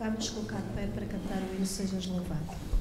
Vamos colocar de pé para cantar o hino Sejas Louvado.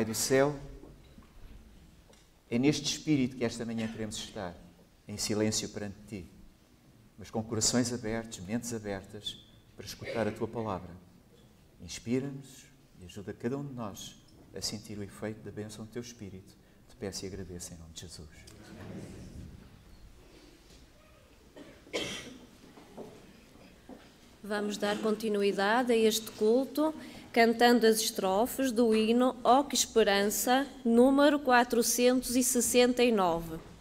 Pai do céu, é neste espírito que esta manhã queremos estar, em silêncio perante Ti, mas com corações abertos, mentes abertas, para escutar a Tua palavra. Inspira-nos e ajuda cada um de nós a sentir o efeito da bênção do Teu Espírito. Te peço e agradeço em nome de Jesus. Vamos dar continuidade a este culto, cantando as estrofes do hino Ó que Esperança, número 469.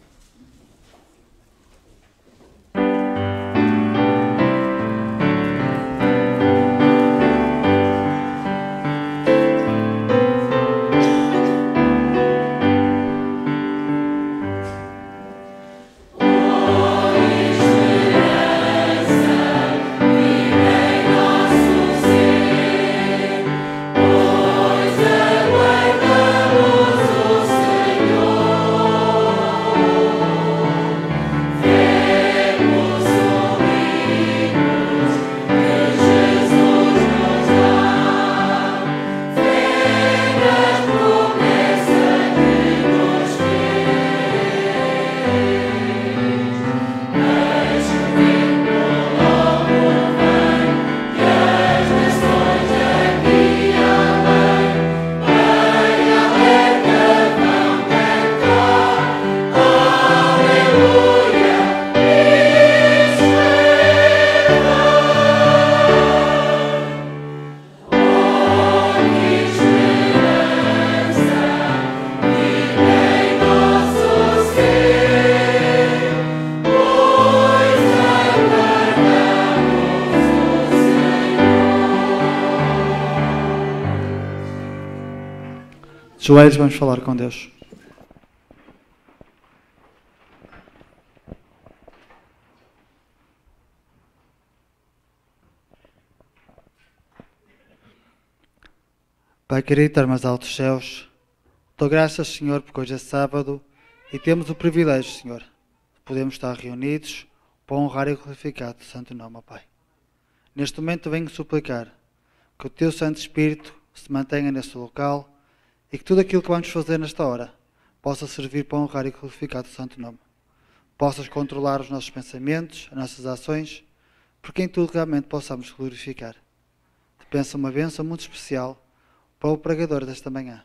Pois aguardamos o Senhor. joelhos, vamos falar com Deus. Pai querido, estar mais altos céus, dou graças, Senhor, porque hoje é sábado e temos o privilégio, Senhor, de podermos estar reunidos para honrar e glorificar o Santo Nome, ó Pai. Neste momento venho suplicar que o Teu Santo Espírito se mantenha neste local e que tudo aquilo que vamos fazer nesta hora possa servir para honrar e glorificar o Santo Nome. Possas controlar os nossos pensamentos, as nossas ações, porque em tudo realmente possamos glorificar. Te peço uma bênção muito especial para o pregador desta manhã.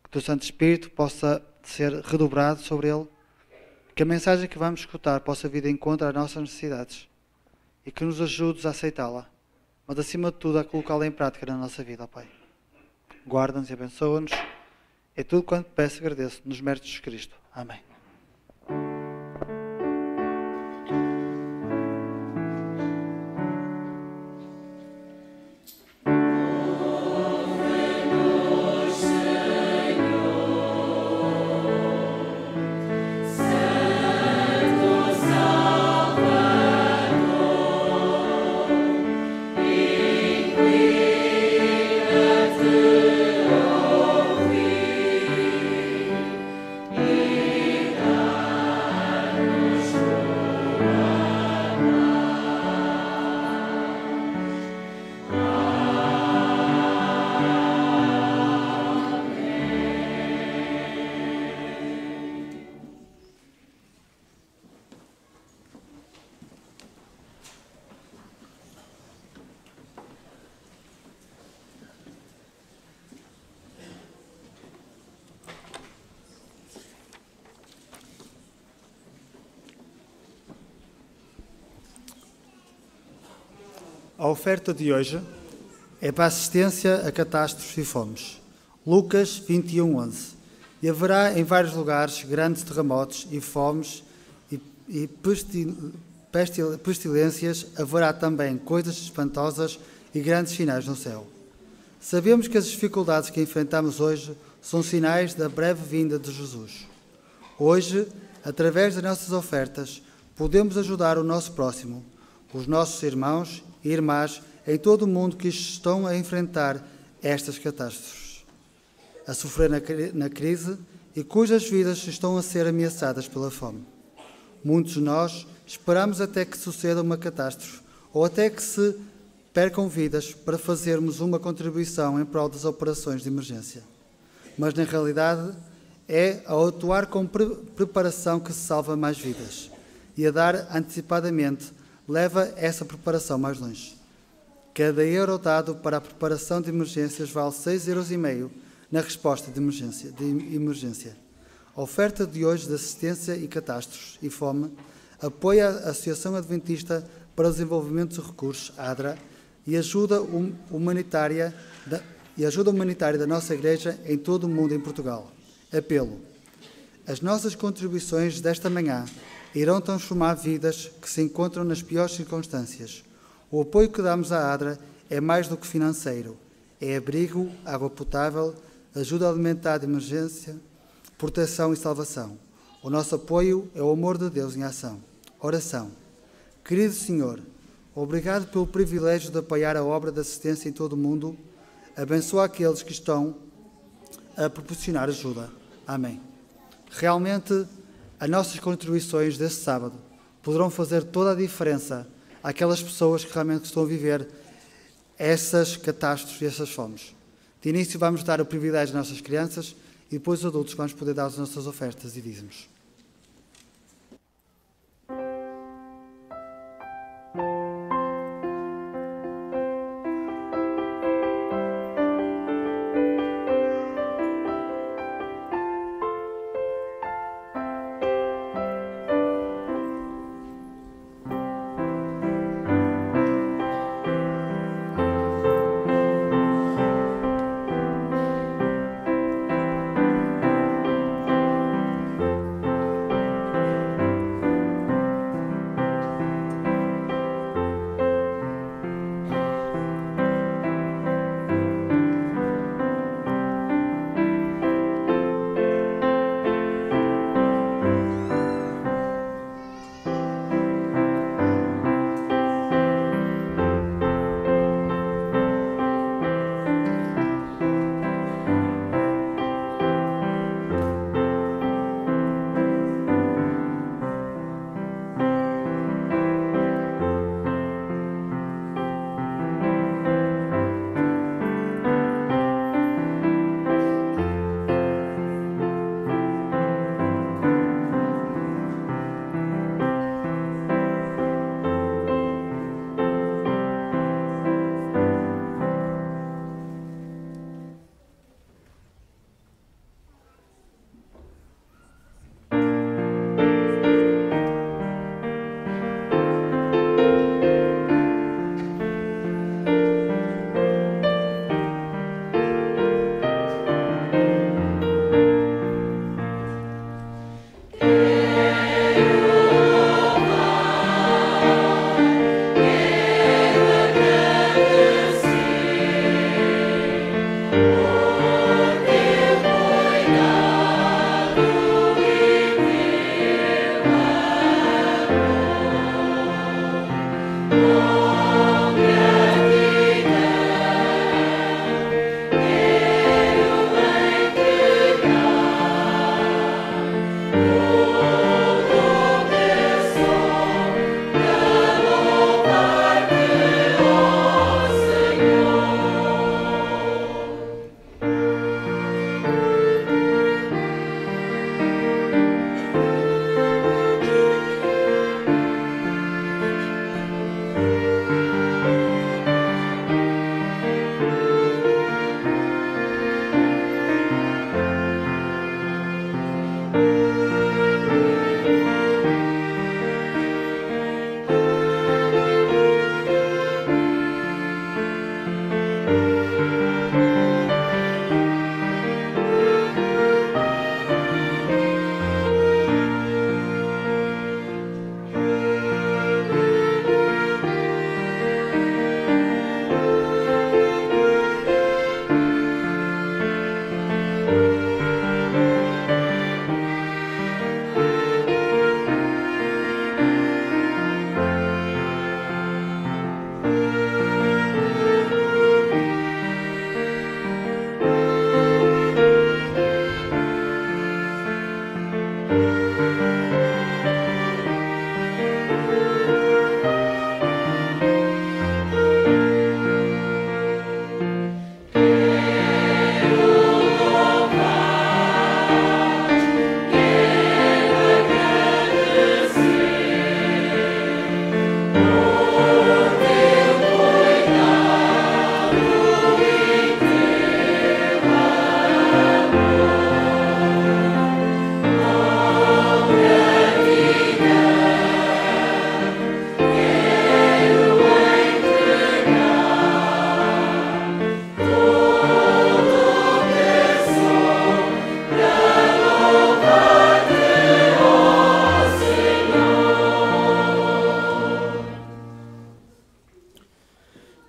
Que o Teu Santo Espírito possa ser redobrado sobre ele, que a mensagem que vamos escutar possa vir de encontro às nossas necessidades e que nos ajudes a aceitá-la, mas acima de tudo a colocá-la em prática na nossa vida, ó Pai. Guarda-nos e abençoa-nos. É tudo quanto peço e agradeço nos méritos de Cristo. Amém. A oferta de hoje é para assistência a catástrofes e fomes. Lucas 21:11. E haverá em vários lugares grandes terremotos e fomes e pestilências, haverá também coisas espantosas e grandes sinais no céu. Sabemos que as dificuldades que enfrentamos hoje são sinais da breve vinda de Jesus. Hoje, através das nossas ofertas, podemos ajudar o nosso próximo, os nossos irmãos e irmãs em todo o mundo que estão a enfrentar estas catástrofes, a sofrer na crise e cujas vidas estão a ser ameaçadas pela fome. Muitos de nós esperamos até que suceda uma catástrofe ou até que se percam vidas para fazermos uma contribuição em prol das operações de emergência. Mas, na realidade, é ao atuar com preparação que se salva mais vidas e a dar antecipadamente leva essa preparação mais longe. Cada euro dado para a preparação de emergências vale 6,5 € na resposta de emergência. A oferta de hoje de assistência e catástrofes e fome apoia a Associação Adventista para o Desenvolvimento de Recursos, ADRA, e ajuda humanitária da nossa Igreja em todo o mundo em Portugal. Apelo. As nossas contribuições desta manhã irão transformar vidas que se encontram nas piores circunstâncias. O apoio que damos à ADRA é mais do que financeiro. É abrigo, água potável, ajuda alimentar de emergência, proteção e salvação. O nosso apoio é o amor de Deus em ação. Oração. Querido Senhor, obrigado pelo privilégio de apoiar a obra de assistência em todo o mundo. Abençoa aqueles que estão a proporcionar ajuda. Amém. Realmente, as nossas contribuições deste sábado poderão fazer toda a diferença àquelas pessoas que realmente estão a viver essas catástrofes e essas fomes. De início vamos dar o privilégio às nossas crianças e depois os adultos vamos poder dar as nossas ofertas e dízimos.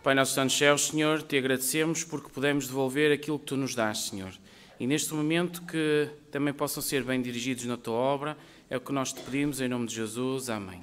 Pai nosso que está nos céus, Senhor, te agradecemos porque podemos devolver aquilo que tu nos dás, Senhor. E neste momento que também possam ser bem dirigidos na tua obra, é o que nós te pedimos em nome de Jesus. Amém.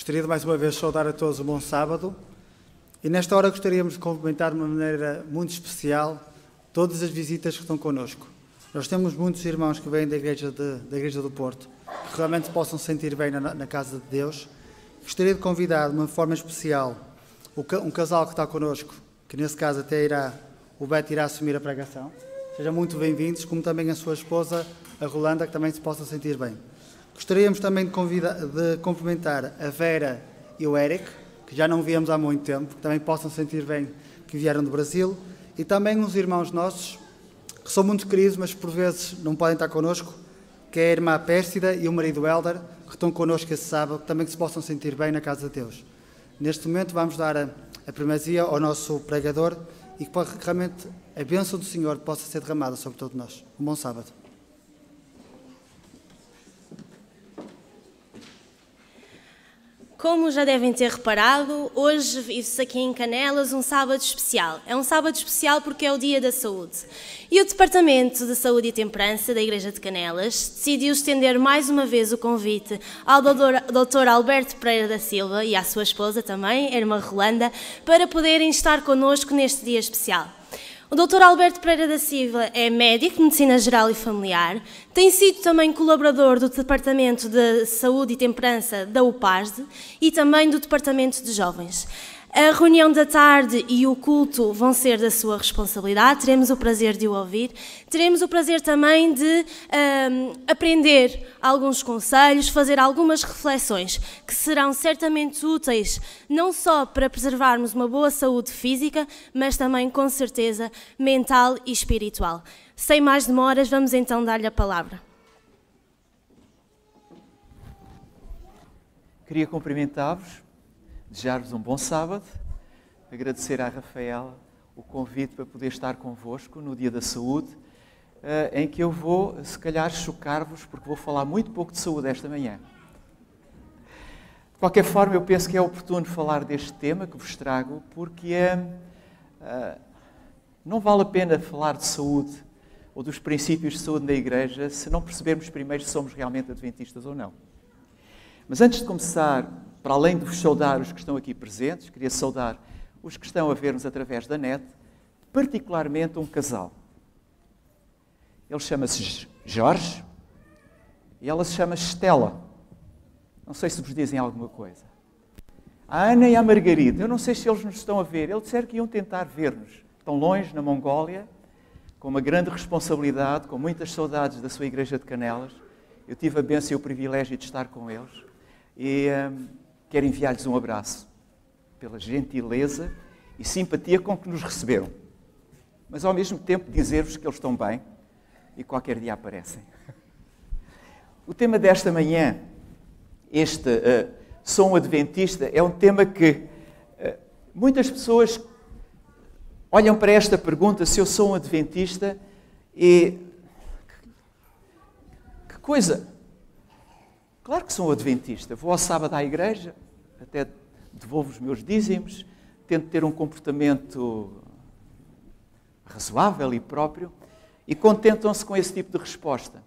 Gostaria de mais uma vez saudar a todos um bom sábado e nesta hora gostaríamos de cumprimentar de uma maneira muito especial todas as visitas que estão connosco. Nós temos muitos irmãos que vêm da Igreja do Porto, que realmente possam sentir bem na casa de Deus. Gostaria de convidar de uma forma especial um casal que está connosco, que nesse caso até o Beto irá assumir a pregação. Sejam muito bem-vindos, como também a sua esposa, a Rolanda, que também se possa sentir bem. Gostaríamos também de cumprimentar a Vera e o Eric, que já não víamos há muito tempo, que também possam sentir bem que vieram do Brasil, e também uns irmãos nossos, que são muito queridos, mas por vezes não podem estar connosco, que é a irmã Pérsida e o marido Helder, que estão connosco esse sábado, que também se possam sentir bem na casa de Deus. Neste momento vamos dar a primazia ao nosso pregador e que realmente a bênção do Senhor possa ser derramada sobre todos nós. Um bom sábado. Como já devem ter reparado, hoje vive-se aqui em Canelas um sábado especial. É um sábado especial porque é o Dia da Saúde. E o Departamento de Saúde e Temperança da Igreja de Canelas decidiu estender mais uma vez o convite ao Dr. Alberto Pereira da Silva e à sua esposa também, a irmã Rolanda, para poderem estar connosco neste dia especial. O Dr. Alberto Pereira da Silva é médico de Medicina Geral e Familiar, tem sido também colaborador do Departamento de Saúde e Temperança da UPASD e também do Departamento de Jovens. A reunião da tarde e o culto vão ser da sua responsabilidade, teremos o prazer de o ouvir. Teremos o prazer também de aprender alguns conselhos, fazer algumas reflexões que serão certamente úteis não só para preservarmos uma boa saúde física, mas também, com certeza, mental e espiritual. Sem mais demoras, vamos então dar-lhe a palavra. Queria cumprimentar-vos, desejar-vos um bom sábado, agradecer à Rafaela o convite para poder estar convosco no Dia da Saúde, em que eu vou, se calhar, chocar-vos, porque vou falar muito pouco de saúde esta manhã. De qualquer forma, eu penso que é oportuno falar deste tema que vos trago, porque não vale a pena falar de saúde ou dos princípios de saúde na Igreja se não percebermos primeiro se somos realmente adventistas ou não. Mas antes de começar, para além de vos saudar os que estão aqui presentes, queria saudar os que estão a ver-nos através da net, particularmente um casal. Ele chama-se Jorge e ela se chama Estela. Não sei se vos dizem alguma coisa. A Ana e a Margarida, eu não sei se eles nos estão a ver, eles disseram que iam tentar ver-nos. Estão longe, na Mongólia, com uma grande responsabilidade, com muitas saudades da sua igreja de Canelas. Eu tive a bênção e o privilégio de estar com eles e quero enviar-lhes um abraço pela gentileza e simpatia com que nos receberam. Mas ao mesmo tempo dizer-vos que eles estão bem e qualquer dia aparecem. O tema desta manhã, sou um adventista, é um tema que muitas pessoas olham para esta pergunta, se eu sou um adventista, e que coisa! Claro que sou um adventista. Vou ao sábado à igreja, até devolvo os meus dízimos, tento ter um comportamento razoável e próprio, e contentam-se com esse tipo de resposta.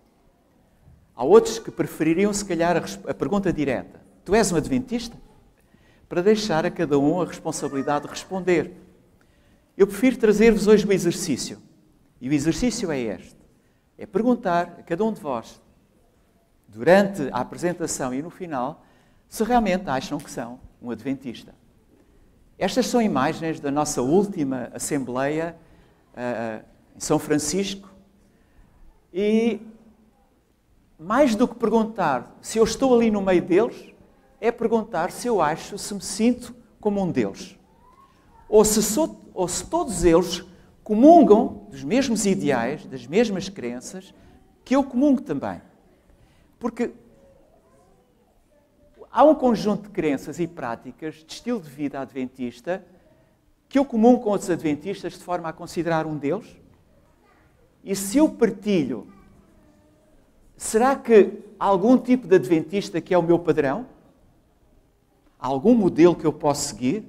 Há outros que prefeririam, se calhar, a pergunta direta. Tu és um adventista? Para deixar a cada um a responsabilidade de responder. Eu prefiro trazer-vos hoje o exercício. E o exercício é este. É perguntar a cada um de vós, durante a apresentação e no final, se realmente acham que são um adventista. Estas são imagens da nossa última Assembleia em São Francisco e, mais do que perguntar se eu estou ali no meio deles, é perguntar se eu acho, se me sinto como um deles. Ou se todos eles comungam dos mesmos ideais, das mesmas crenças, que eu comungo também. Porque há um conjunto de crenças e práticas de estilo de vida adventista que eu comungo com outros adventistas de forma a considerar um deles. E se eu partilho, será que há algum tipo de adventista que é o meu padrão? Há algum modelo que eu posso seguir?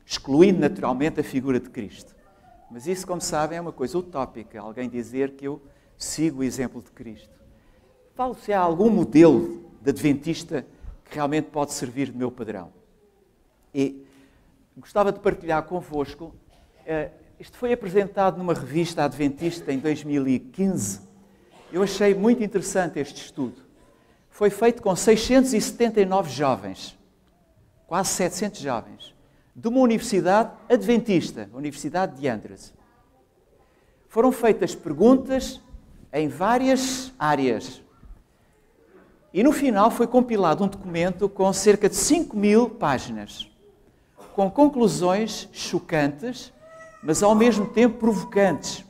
Excluindo naturalmente a figura de Cristo. Mas isso, como sabem, é uma coisa utópica, alguém dizer que eu sigo o exemplo de Cristo. Falo se há algum modelo de adventista que realmente pode servir de meu padrão. E gostava de partilhar convosco, isto foi apresentado numa revista adventista em 2015. Eu achei muito interessante este estudo. Foi feito com 679 jovens, quase 700 jovens, de uma universidade adventista, a Universidade de Andres. Foram feitas perguntas em várias áreas. E no final foi compilado um documento com cerca de 5.000 páginas, com conclusões chocantes, mas ao mesmo tempo provocantes.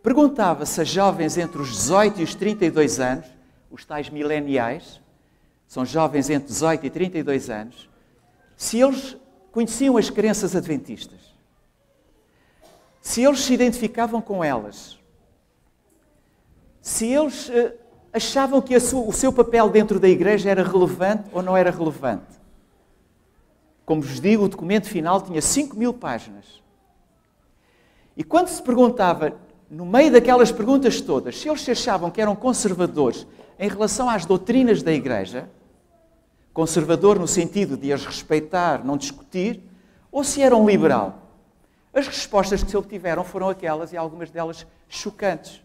Perguntava-se a jovens entre os 18 e os 32 anos, os tais mileniais, são jovens entre 18 e 32 anos, se eles conheciam as crenças adventistas, se eles se identificavam com elas, se eles achavam que o seu papel dentro da igreja era relevante ou não era relevante. Como vos digo, o documento final tinha 5.000 páginas. E quando se perguntava, no meio daquelas perguntas todas, se eles se achavam que eram conservadores em relação às doutrinas da igreja, conservador no sentido de as respeitar, não discutir, ou se eram liberal, as respostas que se obtiveram foram aquelas, e algumas delas chocantes.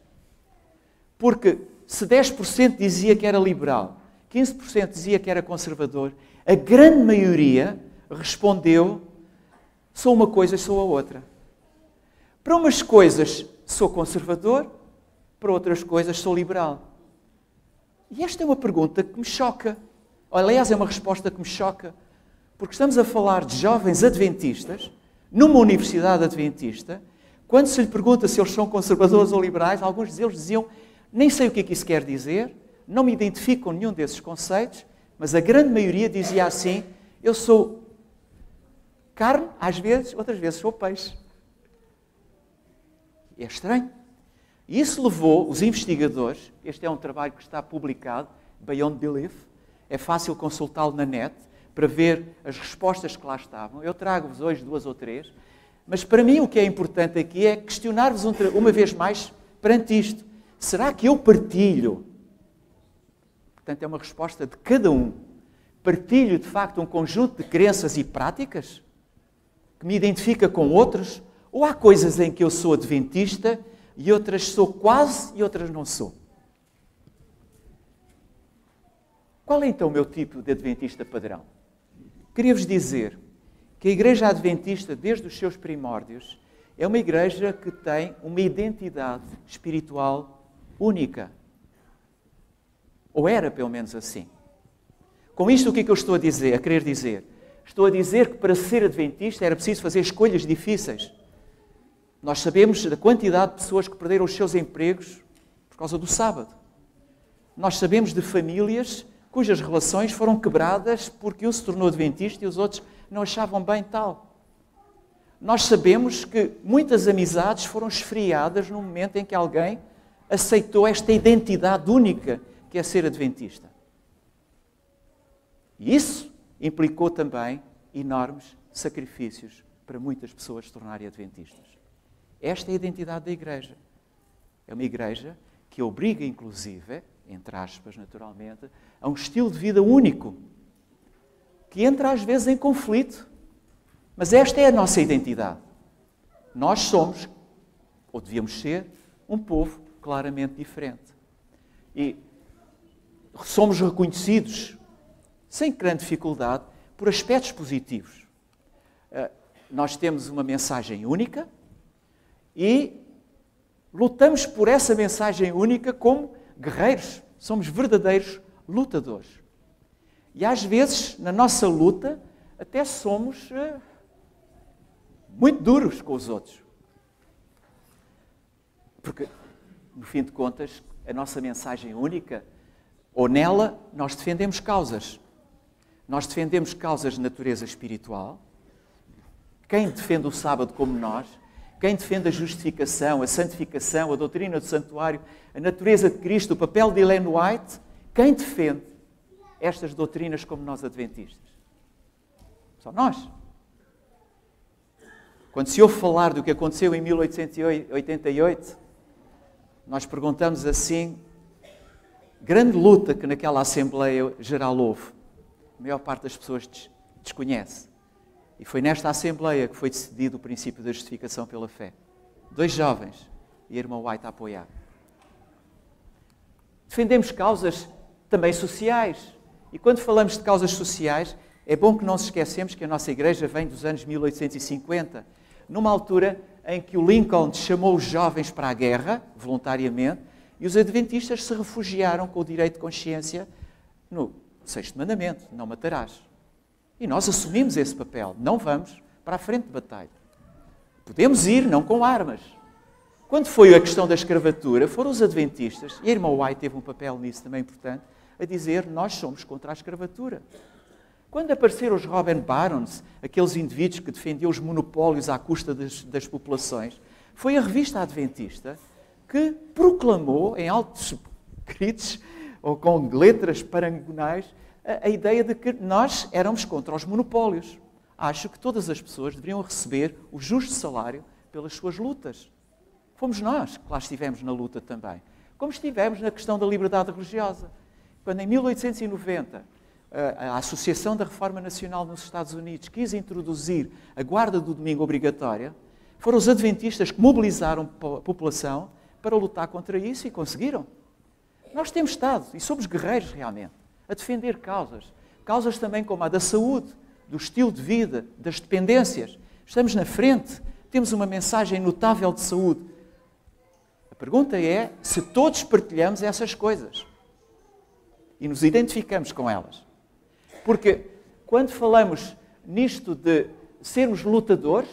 Porque se 10% dizia que era liberal, 15% dizia que era conservador, a grande maioria respondeu: sou uma coisa e sou a outra. Para umas coisas sou conservador, para outras coisas sou liberal. E esta é uma pergunta que me choca. Aliás, é uma resposta que me choca, porque estamos a falar de jovens adventistas, numa universidade adventista, quando se lhe pergunta se eles são conservadores ou liberais, alguns deles diziam: nem sei o que é que isso quer dizer, não me identifico com nenhum desses conceitos, mas a grande maioria dizia assim: eu sou carne, às vezes, outras vezes sou peixe. É estranho. E isso levou os investigadores, este é um trabalho que está publicado, Beyond Belief, é fácil consultá-lo na net para ver as respostas que lá estavam. Eu trago-vos hoje 2 ou 3, mas para mim o que é importante aqui é questionar-vos uma vez mais perante isto. Será que eu partilho? Portanto, é uma resposta de cada um. Partilho, de facto, um conjunto de crenças e práticas que me identifica com outros? Ou há coisas em que eu sou adventista e outras sou quase e outras não sou? Qual é então o meu tipo de adventista padrão? Queria-vos dizer que a Igreja Adventista, desde os seus primórdios, é uma igreja que tem uma identidade espiritual única. Ou era, pelo menos, assim. Com isto, o que é que eu estou a dizer, a querer dizer? Estou a dizer que para ser adventista era preciso fazer escolhas difíceis. Nós sabemos da quantidade de pessoas que perderam os seus empregos por causa do sábado. Nós sabemos de famílias cujas relações foram quebradas porque um se tornou adventista e os outros não achavam bem tal. Nós sabemos que muitas amizades foram esfriadas no momento em que alguém aceitou esta identidade única que é ser adventista. E isso implicou também enormes sacrifícios para muitas pessoas se tornarem adventistas. Esta é a identidade da igreja. É uma igreja que obriga, inclusive, entre aspas, naturalmente, a um estilo de vida único, que entra às vezes em conflito. Mas esta é a nossa identidade. Nós somos, ou devíamos ser, um povo claramente diferente. E somos reconhecidos, sem grande dificuldade, por aspectos positivos. Nós temos uma mensagem única e lutamos por essa mensagem única como guerreiros. Somos verdadeiros lutadores. E às vezes, na nossa luta, até somos muito duros com os outros. Porque, no fim de contas, a nossa mensagem única, ou nela, nós defendemos causas. Nós defendemos causas de natureza espiritual. Quem defende o sábado como nós, quem defende a justificação, a santificação, a doutrina do santuário, a natureza de Cristo, o papel de Ellen White, quem defende estas doutrinas como nós adventistas? Só nós. Quando se ouve falar do que aconteceu em 1888, nós perguntamos assim, grande luta que naquela Assembleia Geral houve. A maior parte das pessoas desconhece. E foi nesta Assembleia que foi decidido o princípio da justificação pela fé. 2 jovens e a irmã White a apoiar. Defendemos causas também sociais. E quando falamos de causas sociais, é bom que não nos esquecemos que a nossa igreja vem dos anos 1850, numa altura em que o Lincoln chamou os jovens para a guerra, voluntariamente, e os adventistas se refugiaram com o direito de consciência no 6º mandamento, não matarás. E nós assumimos esse papel, não vamos para a frente de batalha. Podemos ir, não com armas. Quando foi a questão da escravatura, foram os adventistas, e a irmã White teve um papel nisso também importante, a dizer, nós somos contra a escravatura. Quando apareceram os Robin Barons, aqueles indivíduos que defendiam os monopólios à custa das populações, foi a revista adventista que proclamou, em altos gritos ou com letras parangonais a ideia de que nós éramos contra os monopólios. Acho que todas as pessoas deveriam receber o justo salário pelas suas lutas. Fomos nós que lá estivemos na luta também. Como estivemos na questão da liberdade religiosa. Quando em 1890 a Associação da Reforma Nacional nos Estados Unidos quis introduzir a guarda do domingo obrigatória, foram os adventistas que mobilizaram a população para lutar contra isso e conseguiram. Nós temos estado, e somos guerreiros realmente, a defender causas. Causas também como a da saúde, do estilo de vida, das dependências. Estamos na frente, temos uma mensagem notável de saúde. A pergunta é se todos partilhamos essas coisas e nos identificamos com elas. Porque quando falamos nisto de sermos lutadores,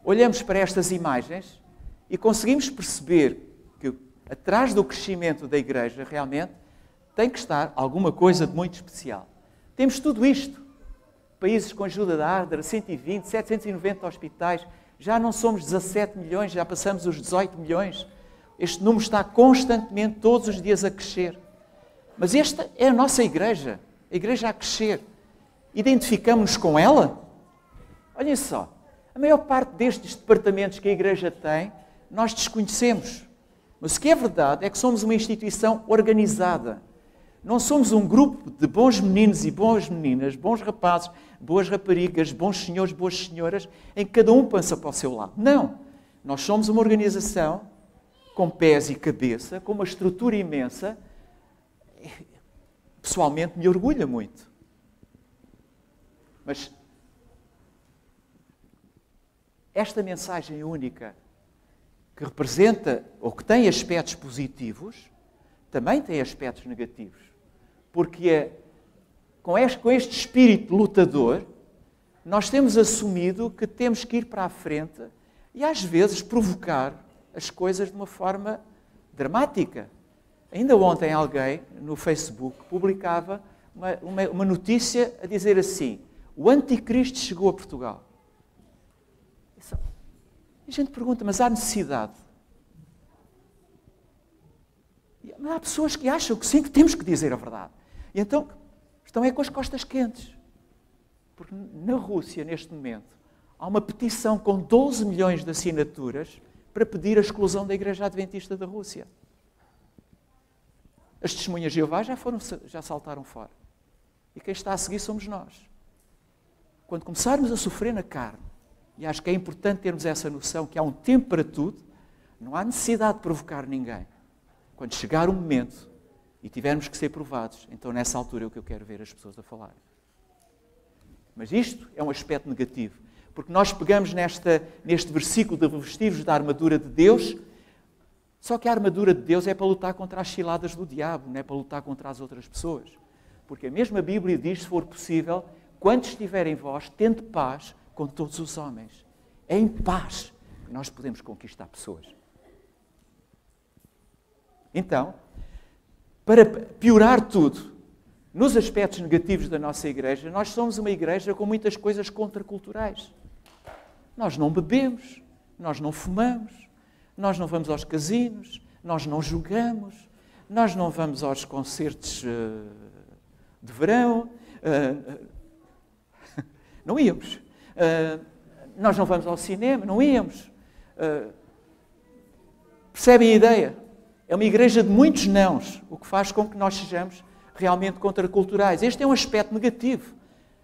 olhamos para estas imagens e conseguimos perceber que atrás do crescimento da Igreja realmente tem que estar alguma coisa de muito especial. Temos tudo isto. Países com ajuda da ARDA, 120, 790 hospitais, já não somos 17 milhões, já passamos os 18 milhões. Este número está constantemente, todos os dias, a crescer. Mas esta é a nossa Igreja, a Igreja a crescer. Identificamos-nos com ela? Olhem só, a maior parte destes departamentos que a Igreja tem, nós desconhecemos. Mas o que é verdade é que somos uma instituição organizada. Não somos um grupo de bons meninos e boas meninas, bons rapazes, boas raparigas, bons senhores, boas senhoras, em que cada um pensa para o seu lado. Não. Nós somos uma organização com pés e cabeça, com uma estrutura imensa. Pessoalmente me orgulha muito. Mas esta mensagem única, que representa ou que tem aspectos positivos, também tem aspectos negativos. Porque com este espírito lutador, nós temos assumido que temos que ir para a frente e às vezes provocar as coisas de uma forma dramática. Ainda ontem alguém no Facebook publicava uma notícia a dizer assim: o anticristo chegou a Portugal. E a gente pergunta, mas há necessidade? Mas há pessoas que acham que sim, que temos que dizer a verdade. E então estão com as costas quentes. Porque na Rússia, neste momento, há uma petição com 12 milhões de assinaturas para pedir a exclusão da Igreja Adventista da Rússia. As testemunhas de Jeová já saltaram fora. E quem está a seguir somos nós. Quando começarmos a sofrer na carne, e acho que é importante termos essa noção que há um tempo para tudo, não há necessidade de provocar ninguém. Quando chegar o momento e tivermos que ser provados, então nessa altura é o que eu quero ver as pessoas a falar. Mas isto é um aspecto negativo, porque nós pegamos neste versículo de vestir-vos da armadura de Deus, só que a armadura de Deus é para lutar contra as ciladas do diabo, não é para lutar contra as outras pessoas. Porque a mesma Bíblia diz, se for possível, quando estiver em vós, tende paz com todos os homens. É em paz que nós podemos conquistar pessoas. Então, para piorar tudo, nos aspectos negativos da nossa Igreja, nós somos uma Igreja com muitas coisas contraculturais. Nós não bebemos, nós não fumamos, nós não vamos aos casinos, nós não jogamos, nós não vamos aos concertos de verão, não íamos. Nós não vamos ao cinema, não íamos. Percebem a ideia? É uma igreja de muitos nãos, o que faz com que nós sejamos realmente contraculturais. Este é um aspecto negativo,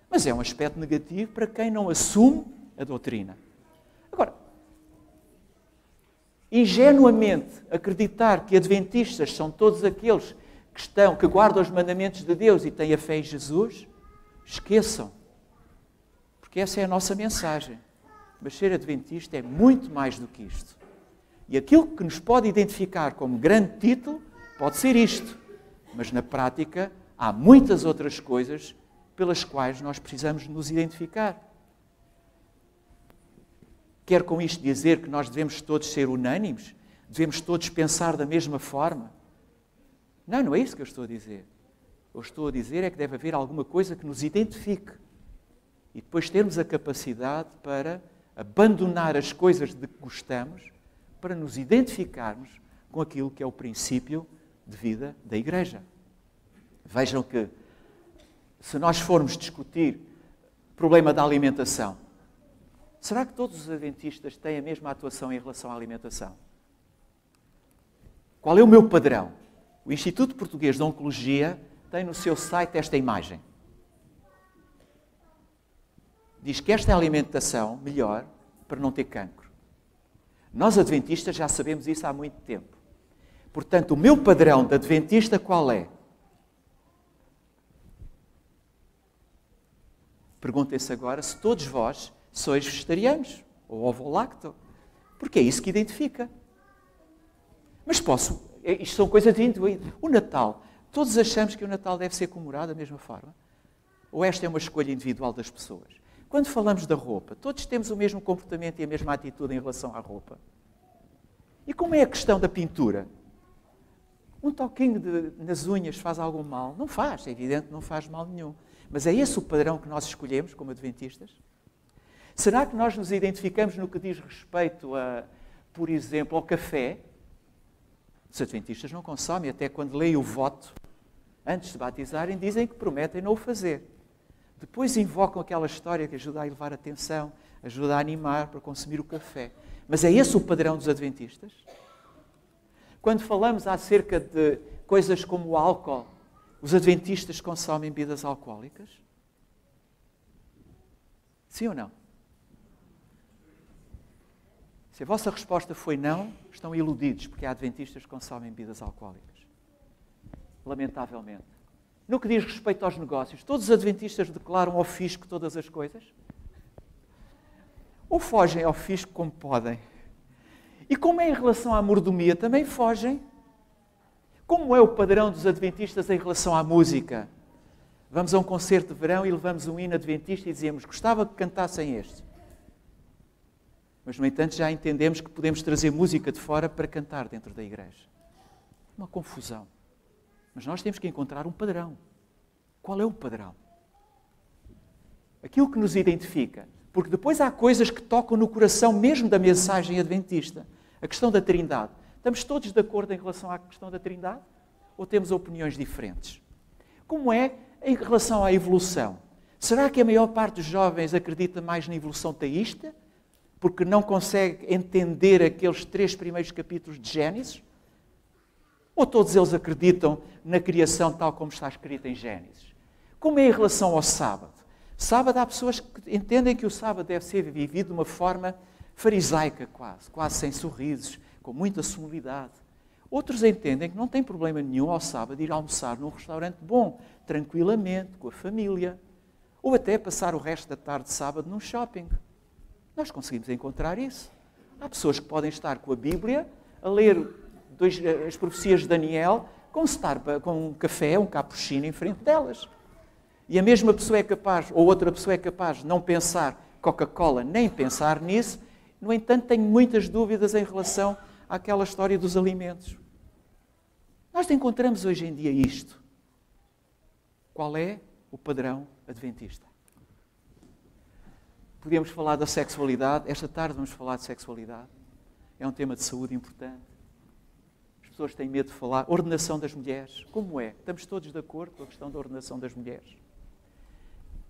mas é um aspecto negativo para quem não assume a doutrina. Agora, ingenuamente acreditar que adventistas são todos aqueles que guardam os mandamentos de Deus e têm a fé em Jesus, esqueçam. Porque essa é a nossa mensagem. Mas ser adventista é muito mais do que isto. E aquilo que nos pode identificar como grande título pode ser isto. Mas na prática há muitas outras coisas pelas quais nós precisamos nos identificar. Quero com isto dizer que nós devemos todos ser unânimes? Devemos todos pensar da mesma forma? Não, não é isso que eu estou a dizer. O que eu estou a dizer é que deve haver alguma coisa que nos identifique. e depois termos a capacidade para abandonar as coisas de que gostamos, para nos identificarmos com aquilo que é o princípio de vida da Igreja. Vejam que, se nós formos discutir o problema da alimentação, será que todos os adventistas têm a mesma atuação em relação à alimentação? Qual é o meu padrão? O Instituto Português de Oncologia tem no seu site esta imagem. Diz que esta é a alimentação melhor para não ter cancro. Nós, adventistas, já sabemos isso há muito tempo. Portanto, o meu padrão de adventista qual é? Perguntem-se agora se todos vós sois vegetarianos ou ovo-lacto, porque é isso que identifica. Mas isto são coisas de indivíduo. O Natal, todos achamos que o Natal deve ser comemorado da mesma forma? Ou esta é uma escolha individual das pessoas? Quando falamos da roupa, todos temos o mesmo comportamento e a mesma atitude em relação à roupa. E como é a questão da pintura? Um toquinho nas unhas faz algum mal? Não faz, é evidente que não faz mal nenhum. Mas é esse o padrão que nós escolhemos como adventistas? Será que nós nos identificamos no que diz respeito a, por exemplo, ao café? Os adventistas não consomem, até quando leem o voto, antes de batizarem, dizem que prometem não o fazer. Depois invocam aquela história que ajuda a elevar a atenção, ajuda a animar para consumir o café. Mas é esse o padrão dos adventistas? Quando falamos acerca de coisas como o álcool, os adventistas consomem bebidas alcoólicas? Sim ou não? Se a vossa resposta foi não, estão iludidos, porque há adventistas que consomem bebidas alcoólicas. Lamentavelmente. No que diz respeito aos negócios, todos os adventistas declaram ao fisco todas as coisas? Ou fogem ao fisco como podem? E como é em relação à mordomia, também fogem? Como é o padrão dos adventistas em relação à música? Vamos a um concerto de verão e levamos um hino adventista e dizemos: gostava que cantassem este. Mas, no entanto, já entendemos que podemos trazer música de fora para cantar dentro da igreja. Uma confusão. Mas nós temos que encontrar um padrão. Qual é o padrão? Aquilo que nos identifica. Porque depois há coisas que tocam no coração mesmo da mensagem adventista. A questão da Trindade. Estamos todos de acordo em relação à questão da Trindade? Ou temos opiniões diferentes? Como é em relação à evolução? Será que a maior parte dos jovens acredita mais na evolução teísta? Porque não consegue entender aqueles 3 primeiros capítulos de Gênesis? Ou todos eles acreditam na criação tal como está escrita em Gênesis? Como é em relação ao sábado? Sábado, há pessoas que entendem que o sábado deve ser vivido de uma forma farisaica quase sem sorrisos, com muita sonoridade. Outros entendem que não tem problema nenhum ao sábado ir almoçar num restaurante bom, tranquilamente, com a família, ou até passar o resto da tarde de sábado num shopping. Nós conseguimos encontrar isso. Há pessoas que podem estar com a Bíblia a ler as profecias de Daniel com um café, um cappuccino em frente delas. E a mesma pessoa é capaz, ou outra pessoa é capaz de não pensar Coca-Cola, nem pensar nisso. No entanto, tenho muitas dúvidas em relação àquela história dos alimentos. Nós encontramos hoje em dia isto. Qual é o padrão adventista? Podíamos falar da sexualidade. Esta tarde vamos falar de sexualidade. É um tema de saúde importante. As pessoas têm medo de falar. Ordenação das mulheres. Como é? Estamos todos de acordo com a questão da ordenação das mulheres?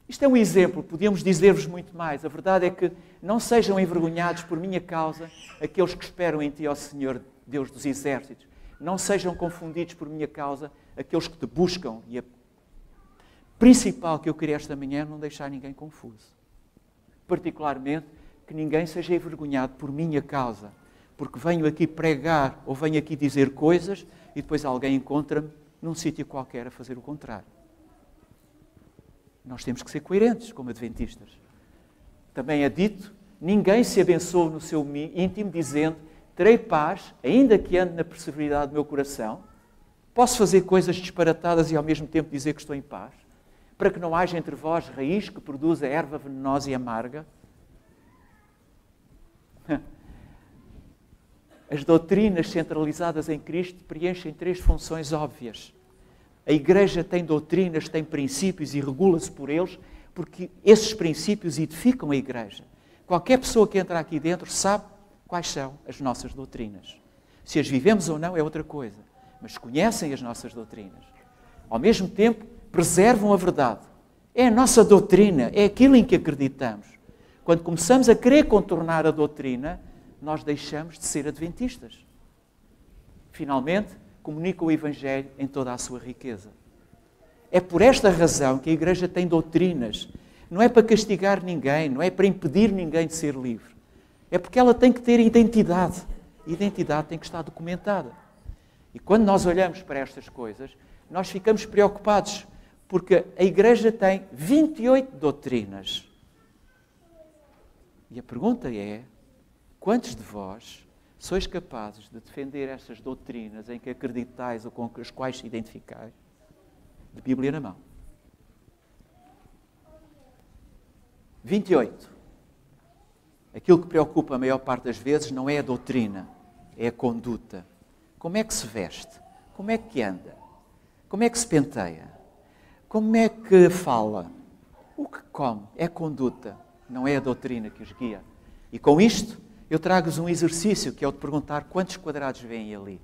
Isto é um exemplo. Podíamos dizer-vos muito mais. A verdade é que não sejam envergonhados por minha causa aqueles que esperam em ti, ó Senhor, Deus dos exércitos. Não sejam confundidos por minha causa aqueles que te buscam. E a principal que eu queria esta manhã é não deixar ninguém confuso. Particularmente, que ninguém seja envergonhado por minha causa, porque venho aqui pregar ou venho aqui dizer coisas e depois alguém encontra-me num sítio qualquer a fazer o contrário. Nós temos que ser coerentes como adventistas. Também é dito, ninguém se abençoa no seu íntimo dizendo: terei paz, ainda que ande na perseveridade do meu coração, posso fazer coisas disparatadas e ao mesmo tempo dizer que estou em paz, para que não haja entre vós raiz que produza erva venenosa e amarga. As doutrinas centralizadas em Cristo preenchem 3 funções óbvias. A Igreja tem doutrinas, tem princípios e regula-se por eles, porque esses princípios edificam a igreja. Qualquer pessoa que entra aqui dentro sabe quais são as nossas doutrinas. Se as vivemos ou não é outra coisa, mas conhecem as nossas doutrinas. Ao mesmo tempo, preservam a verdade. É a nossa doutrina, é aquilo em que acreditamos. Quando começamos a querer contornar a doutrina, nós deixamos de ser adventistas. Finalmente, comunicam o Evangelho em toda a sua riqueza. É por esta razão que a Igreja tem doutrinas. Não é para castigar ninguém, não é para impedir ninguém de ser livre. É porque ela tem que ter identidade. A identidade tem que estar documentada. E quando nós olhamos para estas coisas, nós ficamos preocupados, porque a Igreja tem 28 doutrinas. E a pergunta é, quantos de vós sois capazes de defender estas doutrinas em que acreditais ou com as quais se identificais, de Bíblia na mão? 28. Aquilo que preocupa a maior parte das vezes não é a doutrina, é a conduta. Como é que se veste? Como é que anda? Como é que se penteia? Como é que fala? O que come? É a conduta, não é a doutrina que os guia. E com isto, eu trago-vos um exercício, que é o de perguntar quantos quadrados vêm ali.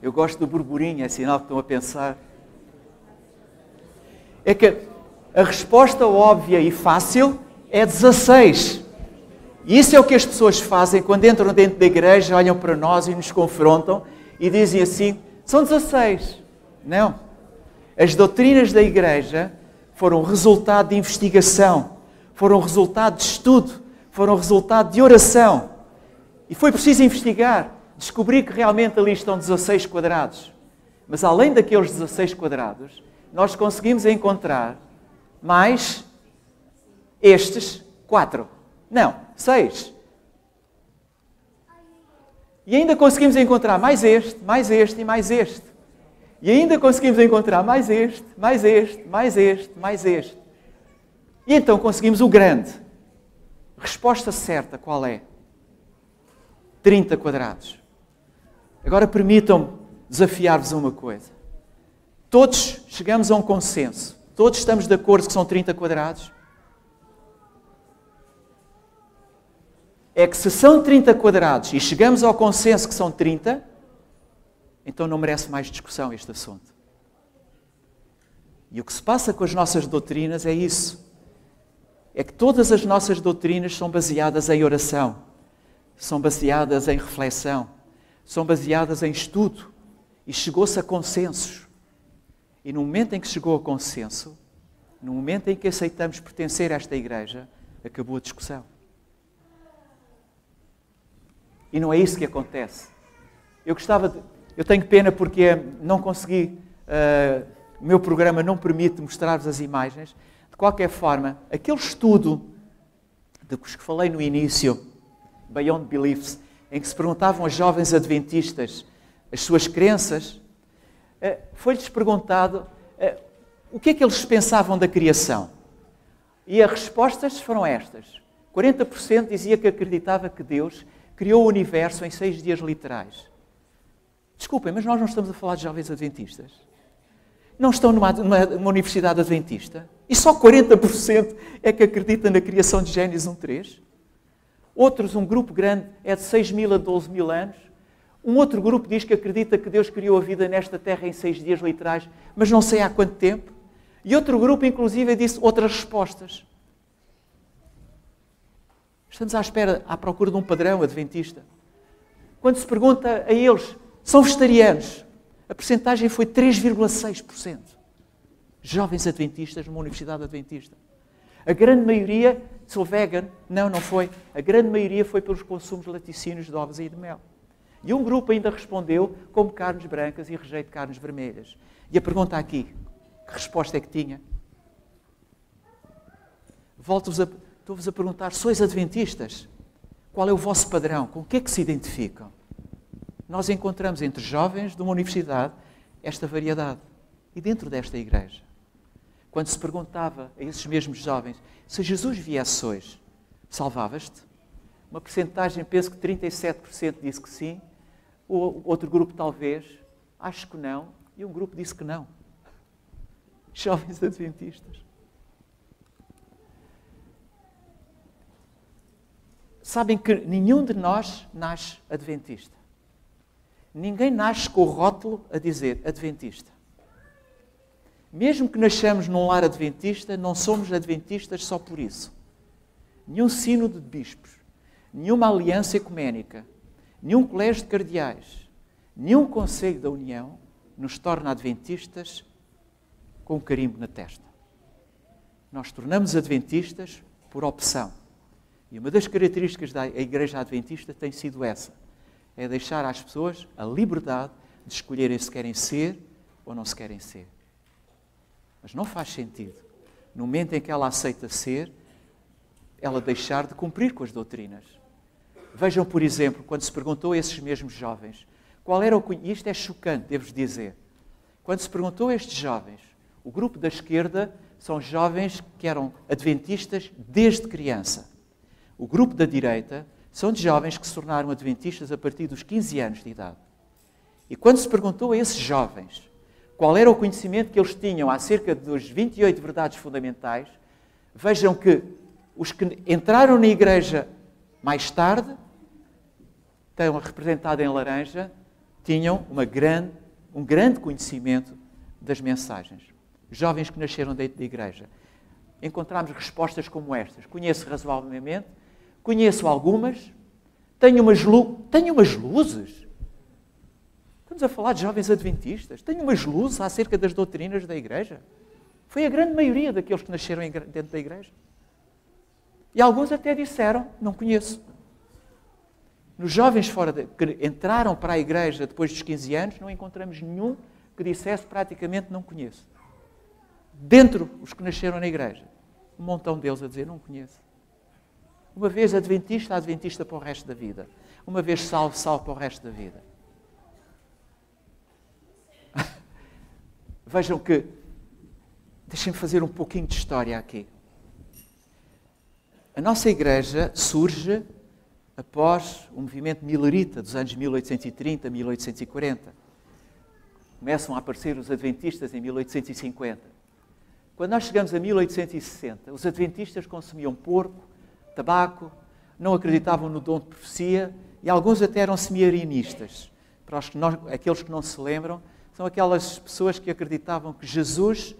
Eu gosto do burburinho, é sinal que estão a pensar. É que a resposta óbvia e fácil é 16. E isso é o que as pessoas fazem quando entram dentro da igreja, olham para nós e nos confrontam e dizem assim, são 16. Não. As doutrinas da igreja foram resultado de investigação, foram resultado de estudo, foram resultado de oração. E foi preciso investigar, descobrir que realmente ali estão 16 quadrados. Mas além daqueles 16 quadrados, nós conseguimos encontrar mais estes 4. Não, 6. E ainda conseguimos encontrar mais este, mais este e mais este. E ainda conseguimos encontrar mais este, mais este, mais este, mais este. E então conseguimos o grande. Resposta certa qual é? 30 quadrados. Agora permitam-me desafiar-vos a uma coisa. Todos chegamos a um consenso. Todos estamos de acordo que são 30 quadrados? É que se são 30 quadrados e chegamos ao consenso que são 30, então não merece mais discussão este assunto. E o que se passa com as nossas doutrinas é isso. É que todas as nossas doutrinas são baseadas em oração, são baseadas em reflexão, são baseadas em estudo. E chegou-se a consensos. E no momento em que chegou a consenso, no momento em que aceitamos pertencer a esta igreja, acabou a discussão. E não é isso que acontece. Eu tenho pena porque não consegui, o meu programa não permite mostrar-vos as imagens. De qualquer forma, aquele estudo de que falei no início, Beyond Beliefs, em que se perguntavam aos jovens adventistas as suas crenças, foi-lhes perguntado o que é que eles pensavam da criação. E as respostas foram estas. 40% dizia que acreditava que Deus criou o universo em 6 dias literais. Desculpem, mas nós não estamos a falar de jovens adventistas. Não estão numa universidade adventista. E só 40% é que acredita na criação de Gênesis 1:3. Outros, um grupo grande, é de 6.000 a 12.000 anos. Um outro grupo diz que acredita que Deus criou a vida nesta terra em 6 dias literais, mas não sei há quanto tempo. E outro grupo, inclusive, disse outras respostas. Estamos à procura de um padrão adventista. Quando se pergunta a eles, são vegetarianos? A percentagem foi 3,6%. Jovens adventistas numa universidade adventista. A grande maioria, sou vegan? Não foi. A grande maioria foi pelos consumos laticínios de ovos e de mel. E um grupo ainda respondeu como carnes brancas e rejeito carnes vermelhas. E a pergunta aqui, que resposta é que tinha? Estou-vos a perguntar, sois adventistas? Qual é o vosso padrão? Com o que é que se identificam? Nós encontramos entre jovens de uma universidade esta variedade. E dentro desta igreja. quando se perguntava a esses mesmos jovens, se Jesus viesse hoje, salvavas-te? Uma percentagem, penso que 37% disse que sim, o outro grupo talvez, acho que não, e um grupo disse que não. Jovens adventistas. Sabem que nenhum de nós nasce adventista. Ninguém nasce com o rótulo a dizer adventista. Mesmo que nasçamos num lar adventista, não somos adventistas só por isso. Nenhum sínodo de bispos, nenhuma aliança ecuménica, nenhum colégio de cardeais, nenhum conselho da União nos torna adventistas com um carimbo na testa. Nós tornamos adventistas por opção. E uma das características da Igreja Adventista tem sido essa. É deixar às pessoas a liberdade de escolherem se querem ser ou não se querem ser. Mas não faz sentido, no momento em que ela aceita ser, ela deixar de cumprir com as doutrinas. Vejam, por exemplo, quando se perguntou a esses mesmos jovens, qual era e isto é chocante, devo-vos dizer, quando se perguntou a estes jovens, o grupo da esquerda são jovens que eram adventistas desde criança. O grupo da direita são de jovens que se tornaram adventistas a partir dos 15 anos de idade. E quando se perguntou a esses jovens qual era o conhecimento que eles tinham acerca dos 28 verdades fundamentais, vejam que os que entraram na igreja mais tarde, estão representados em laranja, tinham um grande conhecimento das mensagens. Jovens que nasceram dentro da igreja. Encontramos respostas como estas. Conheço razoavelmente, conheço algumas, tenho umas luzes. Estamos a falar de jovens adventistas. Tenho umas luzes acerca das doutrinas da igreja. Foi a grande maioria daqueles que nasceram dentro da igreja. E alguns até disseram, não conheço. Nos jovens que entraram para a igreja depois dos 15 anos, não encontramos nenhum que dissesse praticamente não conheço. Dentro, os que nasceram na igreja, um montão deles a dizer não conheço. Uma vez adventista para o resto da vida. Uma vez salvo para o resto da vida. Vejam que, deixem-me fazer um pouquinho de história aqui. A nossa igreja surge após o movimento milerita dos anos 1830, 1840. Começam a aparecer os adventistas em 1850. Quando nós chegamos a 1860, os adventistas consumiam porco, tabaco, não acreditavam no dom de profecia e alguns até eram semi-arianistas. Para aqueles que não se lembram, são aquelas pessoas que acreditavam que Jesus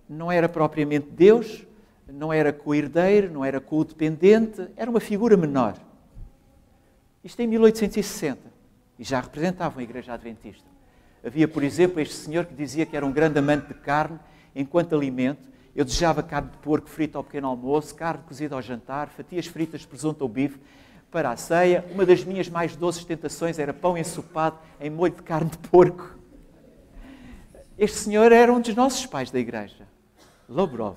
não era propriamente Deus, não era co-herdeiro, não era co-dependente, era uma figura menor. Isto em 1860, e já representavam a Igreja Adventista. Havia, por exemplo, este senhor que dizia que era um grande amante de carne enquanto alimento. Eu desejava carne de porco frita ao pequeno almoço, carne cozida ao jantar, fatias fritas de presunto ou bife para a ceia. Uma das minhas mais doces tentações era pão ensopado em molho de carne de porco. Este senhor era um dos nossos pais da igreja, Lobrov.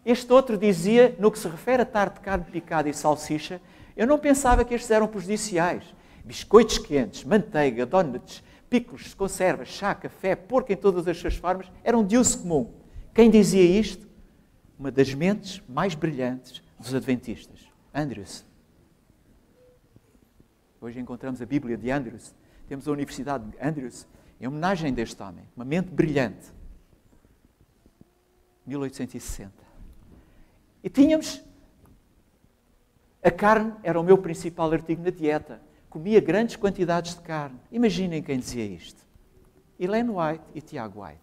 Este outro dizia, no que se refere a tarte de carne picada e salsicha, eu não pensava que estes eram prejudiciais. Biscoitos quentes, manteiga, donuts, picos, conservas, chá, café, porco em todas as suas formas, eram de uso comum. Quem dizia isto? Uma das mentes mais brilhantes dos adventistas, Andrews. Hoje encontramos a Bíblia de Andrews. Temos a Universidade de Andrews em homenagem deste homem. Uma mente brilhante. 1860. E tínhamos... A carne era o meu principal artigo na dieta. Comia grandes quantidades de carne. Imaginem quem dizia isto. Ellen White e Tiago White.